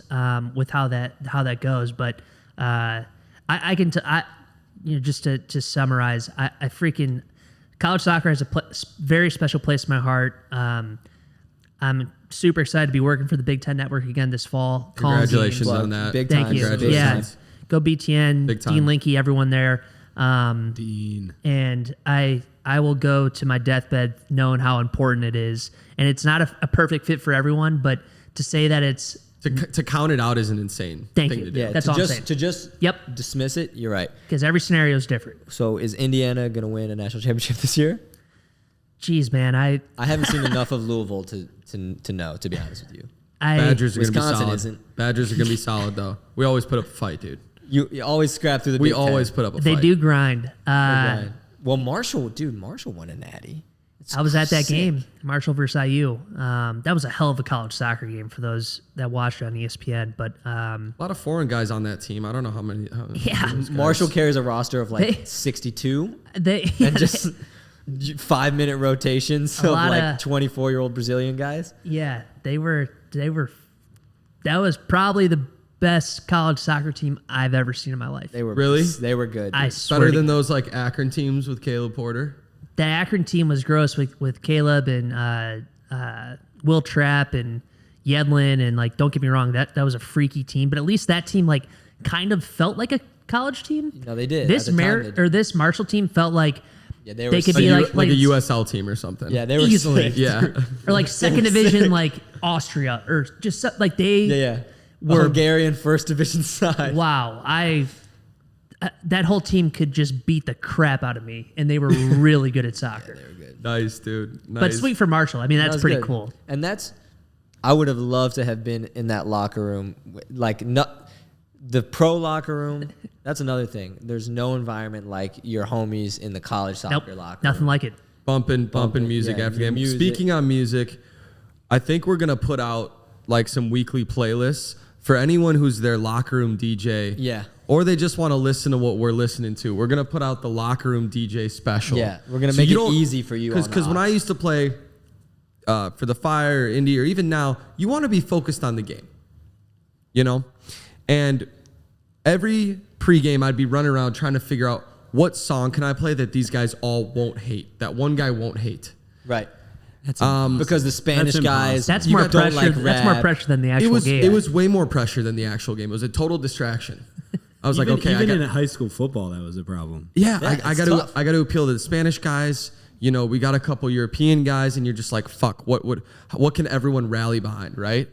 Speaker 3: with how that goes. But I can just to summarize, I freaking college soccer has a very special place in my heart. I'm super excited to be working for the Big Ten Network again this fall. calling
Speaker 1: Congratulations
Speaker 3: games.
Speaker 1: on that.
Speaker 2: Big
Speaker 3: Thank
Speaker 2: time.
Speaker 3: you.
Speaker 1: Congratulations.
Speaker 3: Yeah, go BTN,
Speaker 1: Big time.
Speaker 3: Dean Linky, everyone there.
Speaker 4: Dean.
Speaker 3: And I will go to my deathbed knowing how important it is. And it's not a perfect fit for everyone, but to say that it's
Speaker 1: To count it out is an insane
Speaker 3: Thank
Speaker 1: thing
Speaker 3: you.
Speaker 1: to do.
Speaker 2: Yeah,
Speaker 3: That's
Speaker 2: to
Speaker 3: all I'm
Speaker 2: just
Speaker 3: saying.
Speaker 2: to just
Speaker 3: Yep.
Speaker 2: dismiss it. You're right.
Speaker 3: because every scenario is different.
Speaker 2: So is Indiana gonna win a national championship this year?
Speaker 3: Jeez, man,
Speaker 2: I haven't seen enough of Louisville to know. To be honest with you,
Speaker 1: Badgers are going to be
Speaker 2: Wisconsin
Speaker 1: solid.
Speaker 2: isn't.
Speaker 1: Badgers are going to be solid though. We always put up a fight, dude.
Speaker 2: you always scrap through the.
Speaker 1: We
Speaker 2: Big Ten.
Speaker 1: always put up a
Speaker 3: they
Speaker 1: fight.
Speaker 3: do grind.
Speaker 2: Right. Well, Marshall won a natty. It's
Speaker 3: I was at that
Speaker 2: sick.
Speaker 3: game, Marshall versus IU. That was a hell of a college soccer game for those that watched on ESPN. But
Speaker 1: A lot of foreign guys on that team. I don't know how many.
Speaker 3: yeah,
Speaker 2: Marshall carries a roster of like
Speaker 3: They- they
Speaker 2: 62 and just 5-minute rotations
Speaker 3: A
Speaker 2: of
Speaker 3: lot
Speaker 2: like
Speaker 3: of-
Speaker 2: 24-year-old Brazilian guys.
Speaker 3: yeah, they were. That was probably the best college soccer team I've ever seen in my life.
Speaker 2: They were
Speaker 1: Really?
Speaker 2: They were good.
Speaker 3: I
Speaker 2: dude.
Speaker 3: swear
Speaker 1: Better
Speaker 3: to
Speaker 1: than those like Akron teams with Caleb Porter.
Speaker 3: the Akron team was gross with Caleb and Will Trapp and Yedlin and like don't get me wrong that was a freaky team, but at least that team like kind of felt like a college team.
Speaker 2: No, they did.
Speaker 3: This
Speaker 2: At the time, they did.
Speaker 3: this Marshall team felt like
Speaker 2: Yeah, they
Speaker 3: they
Speaker 2: were
Speaker 3: could
Speaker 2: sick.
Speaker 3: be
Speaker 1: A
Speaker 3: like
Speaker 1: a USL team or something.
Speaker 2: Yeah, they were
Speaker 3: easily.
Speaker 2: sick.
Speaker 1: Yeah.
Speaker 3: or like second division like Austria or just like they
Speaker 2: Yeah.
Speaker 3: Were-
Speaker 2: Hungarian first division side.
Speaker 3: wow that whole team could just beat the crap out of me and they were really good at soccer.
Speaker 2: They were good.
Speaker 1: Nice, dude. Nice.
Speaker 3: But sweet for Marshall. I mean
Speaker 2: That
Speaker 3: that's
Speaker 2: was
Speaker 3: pretty
Speaker 2: good.
Speaker 3: cool.
Speaker 2: And I would have loved to have been in that locker room. Like, the pro locker room, that's another thing. There's no environment like your homies in the college soccer
Speaker 3: Nope,
Speaker 2: locker
Speaker 3: nothing
Speaker 2: room.
Speaker 3: like it.
Speaker 1: bumping music
Speaker 2: yeah,
Speaker 1: after game.
Speaker 2: music.
Speaker 1: Speaking on music, I think we're gonna put out like some weekly playlists for anyone who's their locker room DJ.
Speaker 2: Yeah.
Speaker 1: Or they just want to listen to what we're listening to. We're gonna put out the locker room DJ special.
Speaker 2: Yeah, we're gonna make
Speaker 1: you
Speaker 2: it
Speaker 1: don't-
Speaker 2: easy for you on the
Speaker 1: Because when
Speaker 2: aux.
Speaker 1: I used to play for the Fire, or Indy, or even now, you want to be focused on the game. You know, and every pregame I'd be running around trying to figure out what song can I play that these guys all won't hate, that one guy won't hate.
Speaker 2: Right.
Speaker 4: That's
Speaker 2: Because the Spanish
Speaker 4: That's
Speaker 2: guys,
Speaker 3: That's
Speaker 2: you
Speaker 3: more
Speaker 2: don't
Speaker 3: pressure.
Speaker 2: like
Speaker 3: That's more
Speaker 2: rap.
Speaker 3: pressure than the actual game.
Speaker 1: It was way more pressure than the actual game. It was a total distraction. I was
Speaker 4: even,
Speaker 1: like, okay,
Speaker 4: even
Speaker 1: I
Speaker 4: in
Speaker 1: got,
Speaker 4: high school football, that was a problem.
Speaker 1: yeah,
Speaker 2: Yeah,
Speaker 1: I
Speaker 2: it's
Speaker 1: got to
Speaker 2: tough.
Speaker 1: I got to appeal to the Spanish guys. You know, we got a couple European guys, and you're just like, fuck, what can everyone rally behind, right?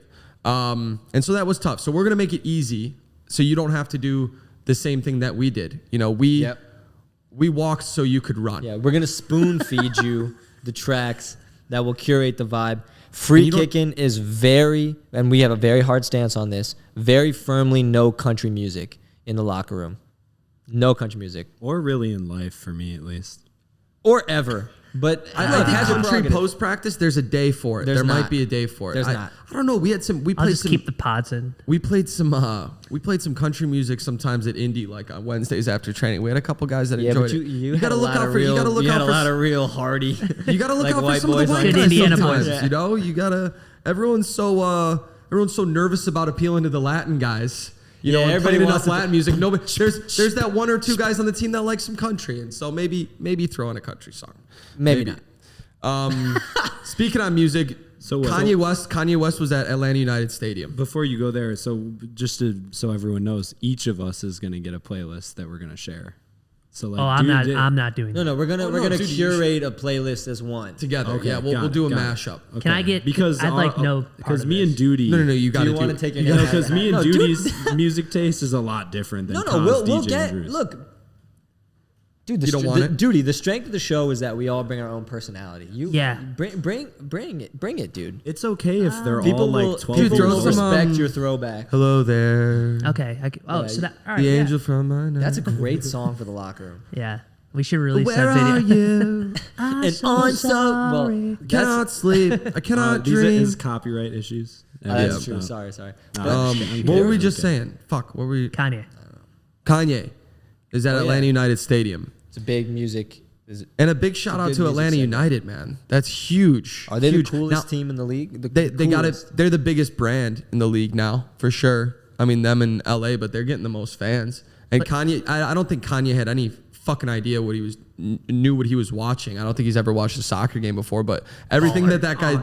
Speaker 1: And so that was tough. So we're gonna make it easy, so you don't have to do the same thing that we did. You know, we walked so you could run.
Speaker 2: Yeah, we're gonna spoon feed you the tracks that will curate the vibe. Free Kickin is very, and we have a very hard stance on this, very firmly no country music in the locker room. No country music.
Speaker 4: Or really in life, for me at least.
Speaker 2: Or ever. But
Speaker 1: I think country post practice, there's a day for it. There might be a day for it.
Speaker 2: There's not.
Speaker 1: I don't know. We
Speaker 3: I'll
Speaker 1: played
Speaker 3: just
Speaker 1: some.
Speaker 3: keep the pods in.
Speaker 1: We played some country music sometimes at Indy, like on Wednesdays after training. We had a couple guys that enjoyed it.
Speaker 2: You gotta look out for. You gotta look out for a lot of real hardy.
Speaker 1: You gotta look
Speaker 2: like
Speaker 1: out for
Speaker 2: white
Speaker 1: some of the
Speaker 2: boys
Speaker 1: white
Speaker 2: on
Speaker 1: guys
Speaker 3: Indiana
Speaker 1: sometimes.
Speaker 3: boys.
Speaker 1: You know, you gotta. Everyone's so nervous about appealing to the Latin guys. You know, and
Speaker 2: everybody
Speaker 1: playing
Speaker 2: wants
Speaker 1: enough Latin music. Nobody. There's that one or two guys on the team that like some country, and so maybe throw in a country song.
Speaker 2: Maybe not.
Speaker 1: Speaking on music, Kanye West was at Atlanta United Stadium.
Speaker 4: Before you go there, so so everyone knows, each of us is gonna get a playlist that we're gonna share. So like,
Speaker 3: I'm not doing that.
Speaker 2: No, we're gonna curate a playlist as one
Speaker 1: Together.
Speaker 4: Okay,
Speaker 1: Yeah, we'll do a mashup.
Speaker 4: Okay.
Speaker 3: Can I get?
Speaker 4: Because
Speaker 3: I'd like no.
Speaker 4: because me and Duty.
Speaker 1: No, you got
Speaker 2: Do
Speaker 1: to
Speaker 2: you
Speaker 1: do
Speaker 2: want to
Speaker 1: it.
Speaker 2: take your
Speaker 4: Because me and Duty's music taste is a lot different than Tom's
Speaker 2: we'll
Speaker 4: DJ
Speaker 2: get
Speaker 4: and Drew's.
Speaker 2: look. Dude,
Speaker 1: You don't want it?
Speaker 2: Duty, the strength of the show is that we all bring our own personality.
Speaker 3: Yeah.
Speaker 2: Bring it, dude.
Speaker 4: It's okay if they're
Speaker 2: People
Speaker 4: all
Speaker 2: will,
Speaker 4: like 12
Speaker 2: people
Speaker 1: throw
Speaker 2: will
Speaker 4: years
Speaker 1: some,
Speaker 4: old.
Speaker 2: respect your throwback.
Speaker 1: Hello there.
Speaker 3: Okay.
Speaker 2: Yeah,
Speaker 3: So that. All right.
Speaker 1: The
Speaker 3: yeah.
Speaker 1: angel from my night.
Speaker 2: That's a great song for the locker room.
Speaker 3: Yeah. We should release
Speaker 1: Where
Speaker 3: that
Speaker 1: are
Speaker 3: video.
Speaker 1: you?
Speaker 2: And on well,
Speaker 1: Cannot sleep. I cannot
Speaker 4: These
Speaker 1: dream.
Speaker 4: is copyright issues.
Speaker 2: that's
Speaker 1: Yeah.
Speaker 2: true. Sorry.
Speaker 1: What were we just saying? Fuck. What were we?
Speaker 3: Kanye.
Speaker 1: Kanye is at
Speaker 2: Oh, yeah.
Speaker 1: Atlanta United Stadium.
Speaker 2: It's a big music.
Speaker 1: And a big shout out
Speaker 2: good
Speaker 1: to
Speaker 2: music
Speaker 1: Atlanta
Speaker 2: segment.
Speaker 1: United, man. That's huge.
Speaker 2: Are they
Speaker 1: huge.
Speaker 2: the coolest
Speaker 1: Now,
Speaker 2: team in the league?
Speaker 1: They got it. They're the biggest brand in the league now, for sure. I mean, them in LA, but they're getting the most fans. And Kanye, I don't think Kanye had any fucking idea knew what he was watching. I don't think he's ever watched a soccer game before, but everything that guy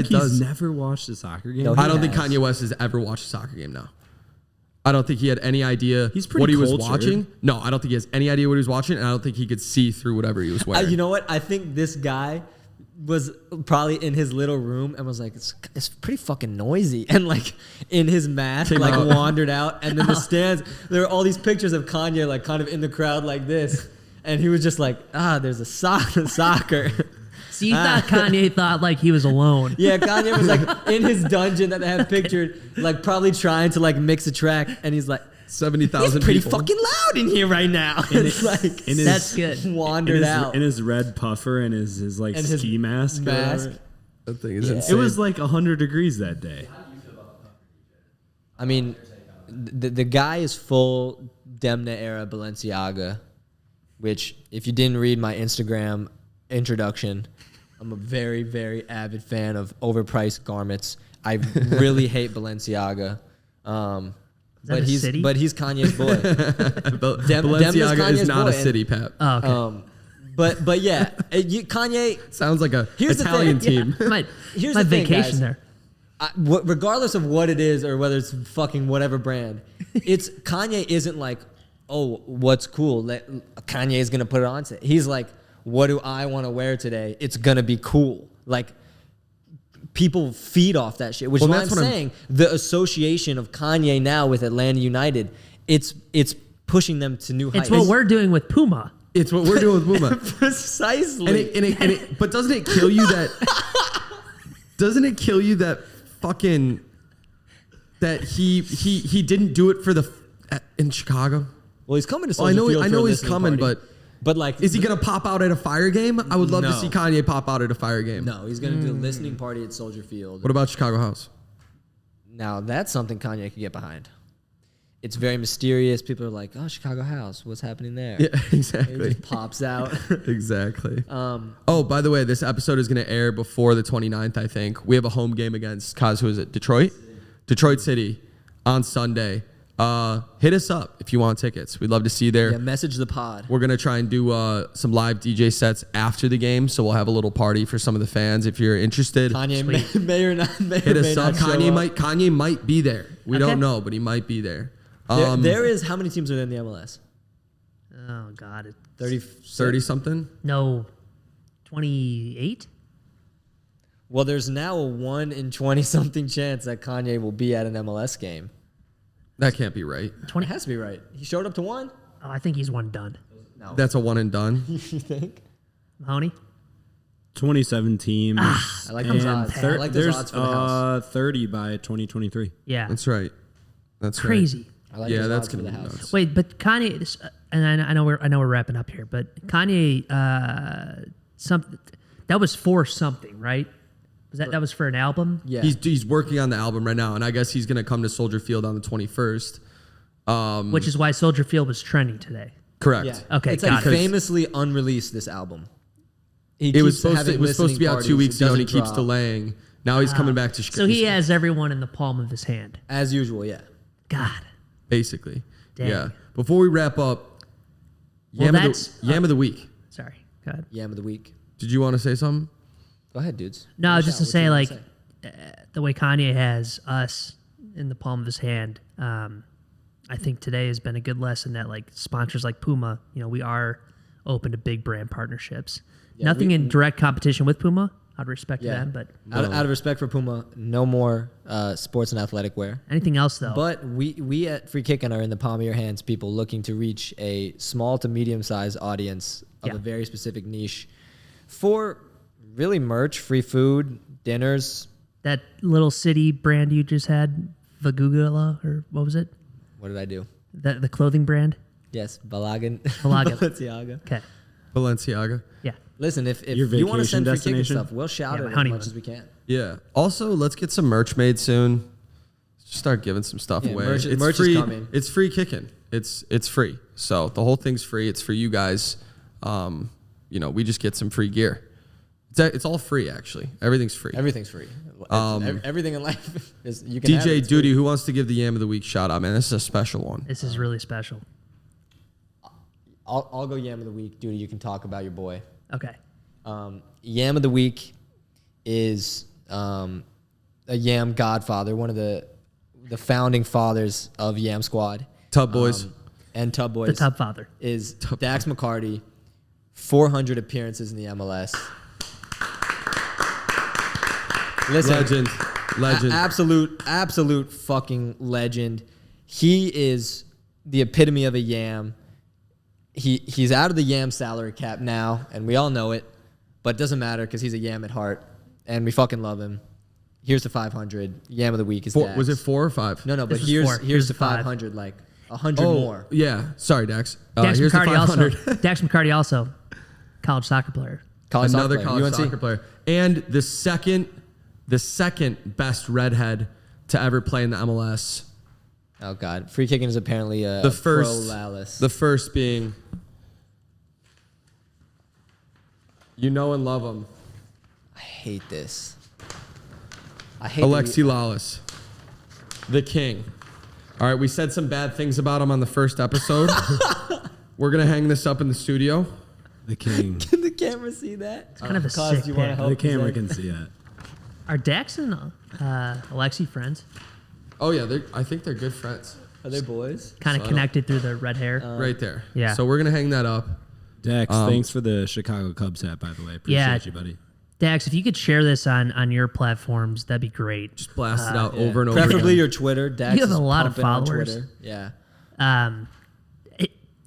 Speaker 1: does.
Speaker 4: He's never watched a soccer game.
Speaker 2: No,
Speaker 1: I don't think
Speaker 2: has.
Speaker 1: Kanye West has ever watched a soccer game now. I don't think he had any idea
Speaker 4: He's pretty
Speaker 1: what he was
Speaker 4: cultured.
Speaker 1: watching. No, I don't think he has any idea what he was watching, and I don't think he could see through whatever he was wearing.
Speaker 2: You know what? I think this guy was probably in his little room and was like, it's pretty fucking noisy. And like in his mask,
Speaker 1: Came
Speaker 2: like
Speaker 1: out.
Speaker 2: wandered out. And then the stands, there were all these pictures of Kanye like kind of in the crowd like this. And he was just like, there's a soccer.
Speaker 3: So you thought Kanye thought like he was alone.
Speaker 2: Yeah, Kanye was like in his dungeon that they had pictured, like probably trying to like mix a track. And he's like,
Speaker 1: 70,000
Speaker 2: it's pretty
Speaker 1: people.
Speaker 2: fucking loud in here right now. It's like
Speaker 3: That's good.
Speaker 2: wandered out.
Speaker 4: in his red puffer and his like
Speaker 2: And his
Speaker 4: ski mask. or
Speaker 2: mask.
Speaker 4: whatever.
Speaker 1: That thing is
Speaker 2: Yeah.
Speaker 1: insane.
Speaker 4: It was like 100 degrees that day.
Speaker 2: I mean, the guy is full Demna era Balenciaga, which if you didn't read my Instagram introduction, I'm a very, very avid fan of overpriced garments. I really hate Balenciaga.
Speaker 3: that a city?
Speaker 2: But he's Kanye's boy. Demna's
Speaker 1: Balenciaga
Speaker 2: Kanye's
Speaker 1: is not
Speaker 2: boy,
Speaker 1: a city, Pat.
Speaker 3: Oh, okay.
Speaker 2: But yeah, Kanye.
Speaker 1: Sounds like a
Speaker 2: Here's the
Speaker 1: Italian
Speaker 2: thing.
Speaker 1: team.
Speaker 3: my
Speaker 2: Here's
Speaker 3: my
Speaker 2: the thing,
Speaker 3: vacation
Speaker 2: guys.
Speaker 3: there.
Speaker 2: Regardless of what it is or whether it's fucking whatever brand, it's Kanye isn't like, oh, what's cool? Kanye is gonna put it on today. He's like, what do I want to wear today? It's gonna be cool. Like people feed off that shit, which is why I'm saying the association of Kanye now with Atlanta United, it's pushing them to new heights.
Speaker 3: It's what we're doing with Puma.
Speaker 1: It's what we're doing with Puma.
Speaker 2: Precisely.
Speaker 1: But doesn't it kill you that? Doesn't it kill you that fucking that he didn't do it for in Chicago?
Speaker 2: Well, he's coming to
Speaker 1: Well,
Speaker 2: Soldier Field
Speaker 1: I
Speaker 2: for
Speaker 1: know
Speaker 2: a
Speaker 1: he's
Speaker 2: listening
Speaker 1: coming,
Speaker 2: party. But like,
Speaker 1: is he gonna pop out at a Fire game? I would love to
Speaker 2: No.
Speaker 1: see Kanye pop out at a Fire game.
Speaker 2: No, he's gonna do a listening party at Soldier Field.
Speaker 1: What about Chicago House?
Speaker 2: Now that's something Kanye could get behind. It's very mysterious. People are like, "Oh, Chicago House, what's happening there?"
Speaker 1: Yeah,
Speaker 2: It
Speaker 1: exactly.
Speaker 2: just pops out.
Speaker 1: Exactly. Oh, by the way, this episode is going to air before the 29th, I think. We have a home game against, who is it? Detroit? Detroit City on Sunday. Hit us up if you want tickets. We'd love to see you there.
Speaker 2: Yeah, message the pod.
Speaker 1: We're going to try and do some live DJ sets after the game, so we'll have a little party for some of the fans if you're interested.
Speaker 2: Kanye may or not may
Speaker 1: Hit
Speaker 2: or may
Speaker 1: us up.
Speaker 2: not show
Speaker 1: Kanye might be there. We
Speaker 3: Okay.
Speaker 1: don't know, but he might be there.
Speaker 2: There is how many teams are in the MLS?
Speaker 3: Oh God,
Speaker 1: 30 something?
Speaker 3: No, 28.
Speaker 2: Well, there's now a 1 in 20 something chance that Kanye will be at an MLS game.
Speaker 1: That can't be right.
Speaker 2: It has to be right. He showed up to one.
Speaker 3: Oh, I think he's one done.
Speaker 2: No.
Speaker 1: That's a one and done.
Speaker 2: You think?
Speaker 3: Mahoney?
Speaker 4: 27 teams.
Speaker 2: I like those
Speaker 4: and
Speaker 2: odds. I like those
Speaker 4: there's
Speaker 2: odds for the house.
Speaker 4: 30 by 2023.
Speaker 3: Yeah.
Speaker 1: That's right. That's
Speaker 3: Crazy.
Speaker 2: I like
Speaker 1: Yeah,
Speaker 2: those
Speaker 1: that's
Speaker 2: odds for
Speaker 1: gonna
Speaker 2: the
Speaker 1: be
Speaker 2: house.
Speaker 1: nuts.
Speaker 3: Wait, but Kanye, and I know we're wrapping up here, but Kanye, that was for something, right? Was that was for an album?
Speaker 2: Yeah.
Speaker 1: He's working on the album right now, and I guess he's gonna come to Soldier Field on the 21st.
Speaker 3: Which is why Soldier Field was trending today.
Speaker 1: Correct.
Speaker 2: Yeah.
Speaker 3: Okay,
Speaker 2: It's
Speaker 3: got
Speaker 2: like
Speaker 3: it.
Speaker 2: famously unreleased this album.
Speaker 1: It was supposed to be out 2 weeks ago, and he keeps delaying. Now he's coming back to Chicago.
Speaker 3: So he has everyone in the palm of his hand.
Speaker 2: As usual, yeah.
Speaker 3: God.
Speaker 1: basically.
Speaker 3: Dang.
Speaker 1: Yeah. Before we wrap up,
Speaker 3: Well,
Speaker 1: Yam of the week.
Speaker 3: Sorry. Go ahead.
Speaker 2: Yam of the week.
Speaker 1: Did you want to say something?
Speaker 2: Go ahead, dudes.
Speaker 3: No,
Speaker 2: Finish
Speaker 3: just
Speaker 2: out
Speaker 3: to
Speaker 2: what you
Speaker 3: say,
Speaker 2: wanna
Speaker 3: like, the way Kanye has us in the palm of his hand, I think today has been a good lesson that, like, sponsors like Puma, we are open to big brand partnerships.
Speaker 2: Yeah,
Speaker 3: Nothing in direct competition with Puma. Out of respect to
Speaker 2: Yeah.
Speaker 3: them, but
Speaker 2: out of respect for Puma, no more sports and athletic wear.
Speaker 3: anything else though.
Speaker 2: But we at Free Kickin are in the palm of your hands, people looking to reach a small to medium sized audience of
Speaker 3: Yeah.
Speaker 2: a very specific niche for really merch, free food, dinners.
Speaker 3: that little city brand you just had, Vagugala, or what was it?
Speaker 2: What did I do?
Speaker 3: The clothing brand?
Speaker 2: Yes, Balagan.
Speaker 3: Balagan.
Speaker 2: Balenciaga.
Speaker 3: Okay.
Speaker 1: Balenciaga.
Speaker 3: Yeah.
Speaker 2: Listen, if
Speaker 4: Your
Speaker 2: you want to
Speaker 4: vacation
Speaker 2: send Free Kickin
Speaker 4: destination?
Speaker 2: stuff, we'll shout
Speaker 3: Yeah,
Speaker 2: it
Speaker 3: my
Speaker 2: as
Speaker 3: honeymoon.
Speaker 2: much as we can.
Speaker 1: Yeah. Also, let's get some merch made soon. Just start giving some stuff
Speaker 2: Yeah,
Speaker 1: away.
Speaker 2: merch
Speaker 1: it's
Speaker 2: is
Speaker 1: free.
Speaker 2: coming.
Speaker 1: It's free kicking. It's free. So the whole thing's free. It's for you guys. We just get some free gear. It's all free actually. Everything's free.
Speaker 2: Everything's free. Everything in life is you can have it,
Speaker 1: DJ
Speaker 2: it's free.
Speaker 1: Duty, who wants to give the Yam of the Week shout out, man? This is a special one.
Speaker 3: This is really special.
Speaker 2: I'll go Yam of the Week. Duty, you can talk about your boy.
Speaker 3: Okay.
Speaker 2: Yam of the Week is a Yam godfather, one of the founding fathers of Yam Squad.
Speaker 1: Tub Boys.
Speaker 2: And Tub Boys.
Speaker 3: The Tub Father.
Speaker 2: Is Dax McCarty, 400 appearances in the MLS. Listen,
Speaker 1: Legend.
Speaker 2: Absolute fucking legend. He is the epitome of a Yam. He's out of the Yam salary cap now, and we all know it, but it doesn't matter because he's a Yam at heart, and we fucking love him. Here's the 500. Yam of the Week is Dax.
Speaker 1: Was it 4 or 5?
Speaker 2: No, but
Speaker 3: This was
Speaker 2: here's
Speaker 3: 4.
Speaker 2: here's the
Speaker 3: five.
Speaker 2: 500, like 100 more.
Speaker 1: Yeah. Sorry, Dax.
Speaker 3: Dax
Speaker 1: Here's the
Speaker 3: McCarty
Speaker 1: 500.
Speaker 3: also. Dax McCarty also, college soccer player.
Speaker 2: College
Speaker 1: Another
Speaker 2: soccer player,
Speaker 1: college
Speaker 2: UNC.
Speaker 1: soccer player. And the second best redhead to ever play in the MLS.
Speaker 2: Oh God, Free Kickin is apparently a
Speaker 1: The first,
Speaker 2: pro Lallis.
Speaker 1: the first being, you know and love him,
Speaker 2: I hate this. I hate
Speaker 1: Alexi Lawless, the king. All right, we said some bad things about him on the first episode. We're gonna hang this up in the studio.
Speaker 4: The king.
Speaker 2: Can the camera see that? It's
Speaker 3: kind of a sick
Speaker 2: you wanna
Speaker 3: pick.
Speaker 2: help
Speaker 4: The camera
Speaker 2: present?
Speaker 4: can see that.
Speaker 3: Are Dax and Alexi friends?
Speaker 1: Oh yeah, I think they're good friends.
Speaker 2: Are they boys?
Speaker 3: Kind of
Speaker 1: So I
Speaker 3: connected through the red hair.
Speaker 1: Right there.
Speaker 3: Yeah.
Speaker 1: So we're gonna hang that up.
Speaker 4: Dex, thanks for the Chicago Cubs hat, by the way.
Speaker 3: Yeah.
Speaker 4: Appreciate you, buddy.
Speaker 3: Dax, if you could share this on your platforms, that'd be great.
Speaker 1: Just blast it out
Speaker 2: Yeah.
Speaker 1: over and over.
Speaker 2: Preferably
Speaker 1: again.
Speaker 2: your Twitter. Dax
Speaker 3: You have
Speaker 2: is
Speaker 3: a lot of
Speaker 2: pumping on
Speaker 3: followers.
Speaker 2: Twitter. Yeah.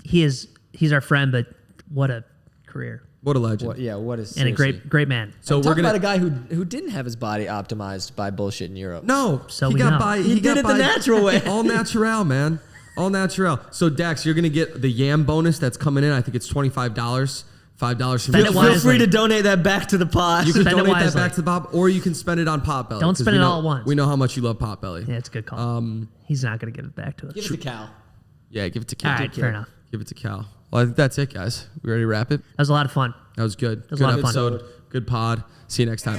Speaker 3: He's our friend, but what a career
Speaker 1: What a legend.
Speaker 2: What is
Speaker 3: and a great man.
Speaker 1: So
Speaker 2: Talk
Speaker 1: we're gonna.
Speaker 2: about a guy who didn't have his body optimized by bullshit in Europe.
Speaker 1: No,
Speaker 3: So
Speaker 1: he
Speaker 3: we
Speaker 1: got
Speaker 3: know.
Speaker 1: by.
Speaker 2: He
Speaker 1: got
Speaker 2: did it the
Speaker 1: by-
Speaker 2: natural way.
Speaker 1: All natural, man. All natural. So Dax, you're gonna get the Yam bonus that's coming in. I think it's $25. $5 from
Speaker 3: Spend
Speaker 1: each
Speaker 3: it
Speaker 2: Feel
Speaker 3: wisely.
Speaker 2: free to donate that back to the pod.
Speaker 1: You can
Speaker 3: Spend it
Speaker 1: donate that
Speaker 3: wisely.
Speaker 1: back to the Pop, or you can spend it on Potbelly.
Speaker 3: Don't
Speaker 1: 'cause
Speaker 3: spend
Speaker 1: we
Speaker 3: it
Speaker 1: know-
Speaker 3: all at once.
Speaker 1: We know how much you love Potbelly.
Speaker 3: Yeah, it's a good call. He's not going to give it back to us.
Speaker 2: Give it to Cal.
Speaker 1: Yeah, give it to Cal.
Speaker 3: All right, fair enough.
Speaker 1: Give it to Cal. Well, I think that's it, guys. We ready to wrap it?
Speaker 3: That was a lot of fun.
Speaker 1: That was good.
Speaker 3: was
Speaker 1: Good
Speaker 3: a lot of fun.
Speaker 1: episode. Good pod. See you next time.